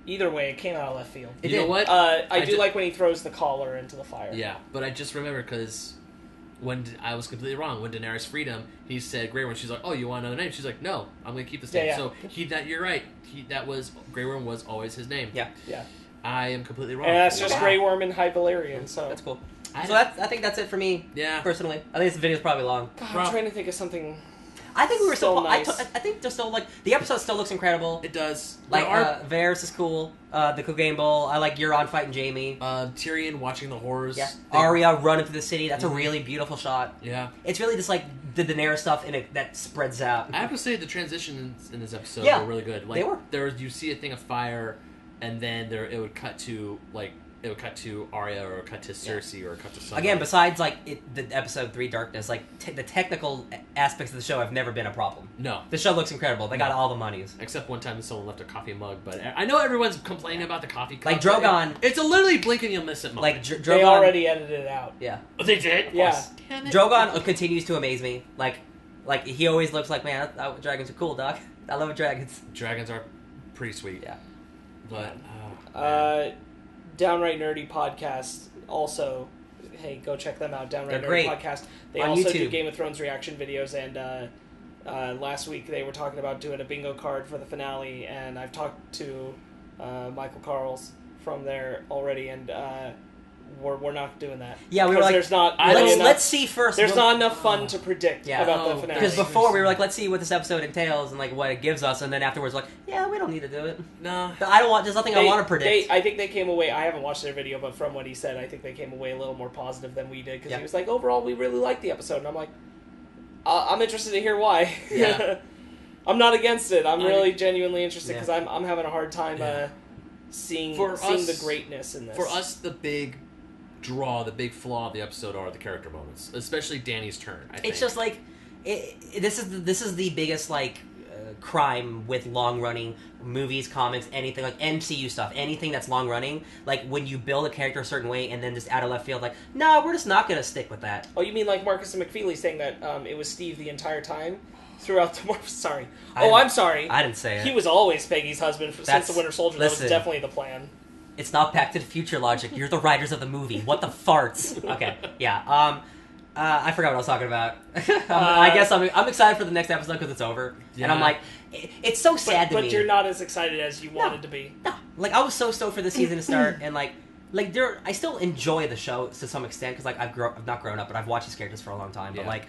Either way, it came out of left field. You know what? I do like when he throws the collar into the fire. Yeah, but I just remember because when I was completely wrong. When Daenerys freed him, he said Grey Worm. She's like, "Oh, you want another name?" She's like, "No, I'm going to keep this name." Yeah. So you're right. Grey Worm was always his name. Yeah. I am completely wrong. And that's just Grey Worm in High Valyrian. So that's cool. I think that's it for me. Yeah. Personally, I think this video's probably long. God, I'm trying to think of something. I think we were so still. Nice. I think they're still the episode still looks incredible. It does. Like Varys is cool. The Clegane Bowl. I like Euron fighting Jaime. Tyrion watching the horrors. Yeah. Arya running through the city. That's a really beautiful shot. Yeah. It's really just like the Daenerys stuff that spreads out. I have to say the transitions in this episode were really good. Like, they were. You see a thing of fire, and then it would cut to like it would cut to Arya or cut to Cersei or cut to someone. Again, besides the episode 3 darkness, the technical aspects of the show have never been a problem. No, the show looks incredible. They got all the monies, except one time someone left a coffee mug. But I know everyone's complaining about the coffee cup. Like Drogon, it's a literally blink and you'll miss it moment. Like Drogon, they already edited it out. Yeah, they did. Yeah, damn it. Drogon continues to amaze me. Like he always looks like, man, dragons are cool, Doc. I love dragons. Dragons are pretty sweet. Yeah, but Downright Nerdy podcast also. Hey, go check them out. Downright Nerdy podcast. They on also YouTube. do Game of Thrones reaction videos, and last week they were talking about doing a bingo card for the finale, and I've talked to Michael Carls from there already, and we're not doing that. Yeah, we were like, there's not let's see first. There's not enough fun to predict about the finale. Because before we were like, let's see what this episode entails and like what it gives us, and then afterwards like, yeah, we don't need to do it. No, I don't want. There's nothing I want to predict. I think they came away. I haven't watched their video, but from what he said, I think they came away a little more positive than we did. Because he was like, overall, we really liked the episode, and I'm like, I'm interested to hear why. Yeah. I'm not against it. I'm really genuinely interested because I'm having a hard time seeing the greatness in this. For us, the big draw, the big flaw of the episode are the character moments, especially Dany's turn. I think. It's just like this is the biggest crime with long running movies, comics, anything like MCU stuff, anything that's long running. Like when you build a character a certain way and then just out of left field, like, no, we're just not going to stick with that. Oh, you mean like Marcus and McFeely saying that it was Steve the entire time? Throughout the sorry. I'm sorry. I didn't say it. He was always Peggy's husband since the Winter Soldier. That was definitely the plan. It's not Back to the Future logic. You're the writers of the movie. What the farts? Okay, yeah. I forgot what I was talking about. I guess I'm excited for the next episode because it's over, and I'm like, it's so sad to me. But you're not as excited as you wanted to be. No, like I was so stoked for the season to start, and I still enjoy the show to some extent because I've not grown up, but I've watched these characters for a long time. But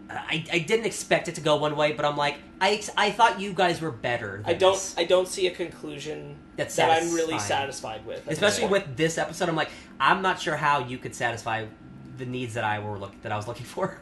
I didn't expect it to go one way, but I'm like, I thought you guys were better. I don't see a conclusion that I'm really satisfied with. Especially with this episode, I'm like, I'm not sure how you could satisfy the needs that I was looking for.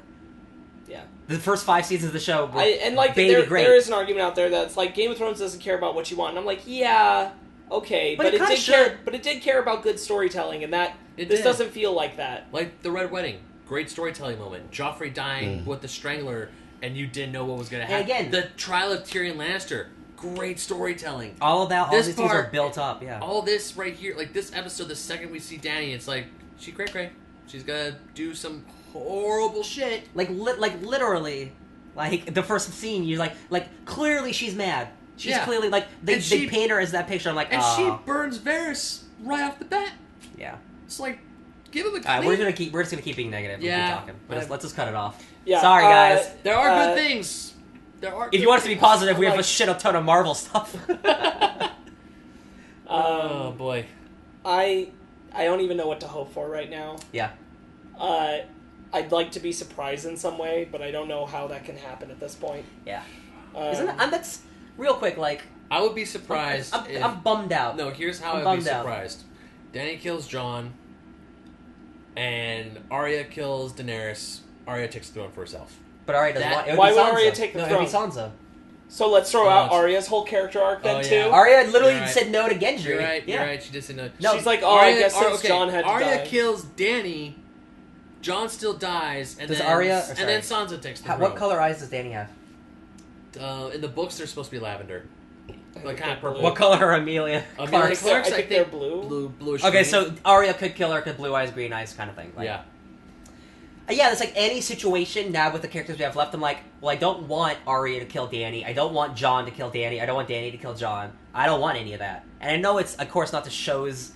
Yeah. The first 5 seasons of the show were there is an argument out there that's like Game of Thrones doesn't care about what you want, and I'm like, yeah, okay, but it did care about good storytelling, and this doesn't feel like that. Like the Red Wedding. Great storytelling moment. Joffrey dying with the Strangler, and you didn't know what was going to happen. Again, the trial of Tyrion Lannister. Great storytelling. All these things are built up. Yeah. All this right here, like this episode, the second we see Dany, it's like she's cray. She's gonna do some horrible shit. Like literally, like the first scene, you're like clearly she's mad. She's clearly like they paint her as that picture. I'm like, she burns Varys right off the bat. Yeah. It's like. Give him a clean. We're just gonna keep being negative. Yeah, keep talking. But let's just cut it off. Yeah, sorry guys. There are good things. If you want us to be positive, we have a shit ton of Marvel stuff. Oh boy. I don't even know what to hope for right now. Yeah. I'd like to be surprised in some way, but I don't know how that can happen at this point. Yeah. That's real quick. Like I would be surprised. I'm bummed out. No, here's how I'd be surprised. Dany kills Jon. And Arya kills Daenerys. Arya takes the throne for herself. But Arya doesn't want. Why would Arya take the throne? It would be Sansa. So let's throw out Arya's whole character arc then too. Arya literally said no to Gendry. You're right. You're right. She just said no. She's like, I guess since Jon had to die. Arya kills Dany. Jon still dies, and then Sansa takes the throne. What color eyes does Dany have? In the books, they're supposed to be lavender. Like kind of purple. What color are Amelia Clark's? I think they're blue. Bluish. Okay, so Arya could kill her because blue eyes, green eyes, kind of thing. Like, yeah, it's like any situation now with the characters we have left. I'm like, well, I don't want Arya to kill Dany. I don't want Jon to kill Dany. I don't want Dany to kill Jon. I don't want any of that. And I know it's, of course, not the show's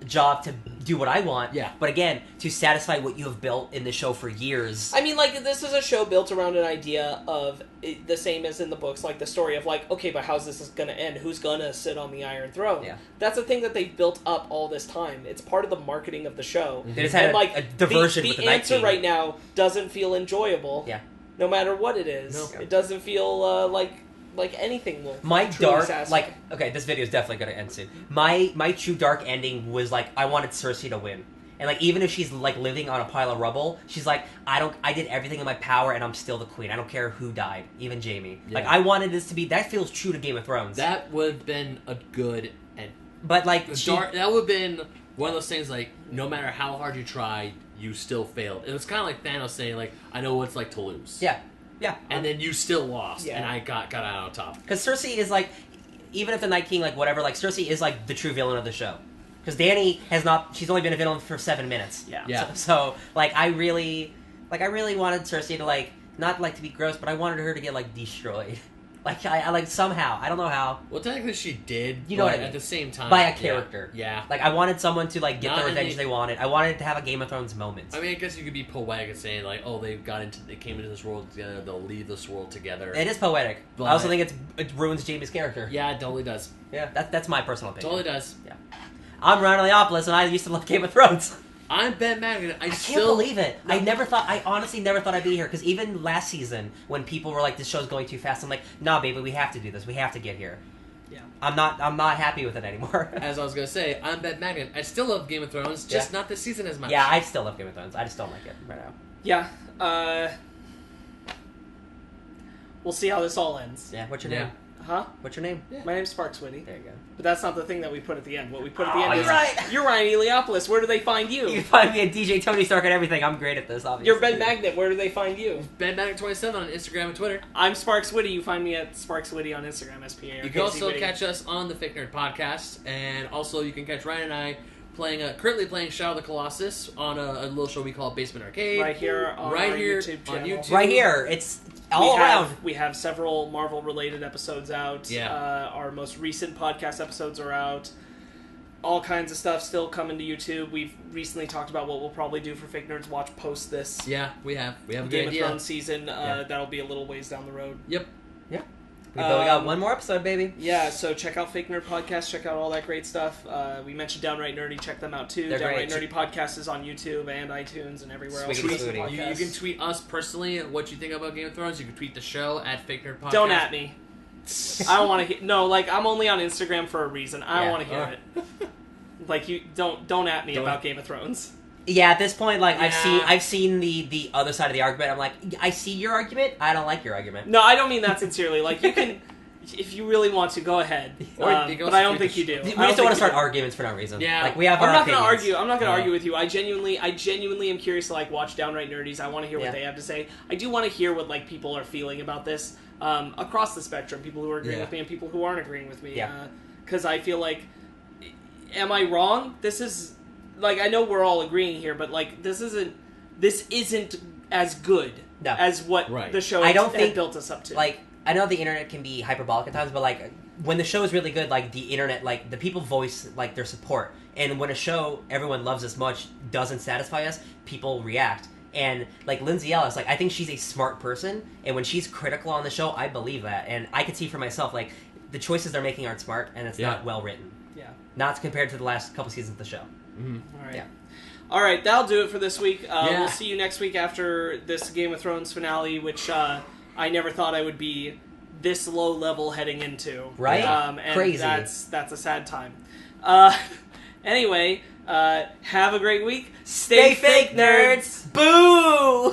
job to do what I want. Yeah. But again, to satisfy what you have built in the show for years. I mean, like, this is a show built around an idea of the same as in the books, like the story of like, okay, but how's this going to end? Who's going to sit on the Iron Throne? Yeah. That's the thing that they've built up all this time. It's part of the marketing of the show. They just had a diversion with the Night King. The answer right now doesn't feel enjoyable. Yeah. No matter what it is. No. It doesn't feel like anything will. My dark, satisfy. okay, this video is definitely going to end soon. My true dark ending was like, I wanted Cersei to win. And like, even if she's like living on a pile of rubble, she's like, I did everything in my power and I'm still the queen. I don't care who died, even Jaime. Yeah. Like, I wanted this to be, that feels true to Game of Thrones. That would have been a good But like that would have been one of those things. Like no matter how hard you tried, you still failed. It was kind of like Thanos saying, like, "I know what it's like to lose." Yeah. And then you still lost, and I got out on top. Because Cersei is like, even if the Night King, like whatever, like Cersei is like the true villain of the show. Because Dany has not. She's only been a villain for 7 minutes. Yeah. So like I really wanted Cersei to like not like to be gross, but I wanted her to get like destroyed. Like I like somehow, I don't know how. Well, technically she did. You know what I mean? At the same time, by a character. Yeah. Like I wanted someone to like get the revenge they wanted. I wanted to have a Game of Thrones moment. I mean, I guess you could be poetic and saying like, oh, they came into this world together. They'll leave this world together. It is poetic. But I also think it ruins Jaime's character. Yeah, it totally does. Yeah, that's my personal opinion. Totally does. Yeah. I'm Ron Leopolis, and I used to love Game of Thrones. I'm Ben Magnet. I can't believe it. No. I honestly never thought I'd be here, because even last season, when people were like, this show's going too fast, I'm like, nah, baby, we have to do this. We have to get here. Yeah. I'm not happy with it anymore. As I was going to say, I'm Ben Magnet. I still love Game of Thrones, just not this season as much. Yeah, I still love Game of Thrones. I just don't like it right now. Yeah. We'll see how this all ends. Yeah, what's your name? Huh? What's your name? Yeah. My name's Sparkz. There you go. But that's not the thing that we put at the end. What we put at the end is... Right. You're Ryan Eliopoulos. Where do they find you? You can find me at DJ Tony Stark and everything. I'm great at this, obviously. You're Ben Magnet. Where do they find you? Ben Magnet27 on Instagram and Twitter. I'm Sparkz Witty. You find me at Sparkz Witty on Instagram, SPA. You can also catch us on the Fake Nerd Podcast. And also you can catch Ryan and I currently playing Shadow of the Colossus on a little show we call Basement Arcade. Right here on YouTube channel. On YouTube. Right here. It's all around. We have several Marvel-related episodes out. Yeah. Our most recent podcast episodes are out. All kinds of stuff still coming to YouTube. We've recently talked about what we'll probably do for Fake Nerds Watch post this. Yeah, we have a good Game idea. of Thrones season. That'll be a little ways down the road. Yep. Yeah. We got one more episode, baby. Yeah, so check out Fake Nerd Podcast. Check out all that great stuff. We mentioned Downright Nerdy. Check them out, too. They're Downright great. Nerdy Podcast is on YouTube and iTunes and everywhere else. You can tweet us personally what you think about Game of Thrones. You can tweet the show at Fake Nerd Podcast. Don't at me. I don't want to hear... No, like, I'm only on Instagram for a reason. I don't want to hear it. Like, you don't at me about Game of Thrones. Yeah, at this point, like, I've seen the other side of the argument. I'm like, I see your argument. I don't like your argument. No, I don't mean that sincerely. Like, you can... If you really want to, go ahead. But I don't think you do. We just don't want to start arguments for no reason. Yeah. Like, we have our opinions. I'm not going to argue with you. I genuinely am curious to, like, watch Downright Nerdies. I want to hear what they have to say. I do want to hear what, like, people are feeling about this across the spectrum. People who are agreeing with me and people who aren't agreeing with me. Yeah. Because I feel like... Am I wrong? This is... Like, I know we're all agreeing here, but, like, this isn't as good as what the show had built us up to. Like, I know the internet can be hyperbolic at times, but, like, when the show is really good, like, the internet, like, the people voice, like, their support. And when a show everyone loves as much doesn't satisfy us, people react. And, like, Lindsay Ellis, like, I think she's a smart person, and when she's critical on the show, I believe that. And I can see for myself, like, the choices they're making aren't smart, and it's not well written. Yeah. Not compared to the last couple seasons of the show. Mm-hmm. All right. Yeah. All right, that'll do it for this week. We'll see you next week after this Game of Thrones finale, which I never thought I would be this low level heading into. Right? And Crazy. That's a sad time. Anyway, have a great week. Stay fake, nerds! Boo!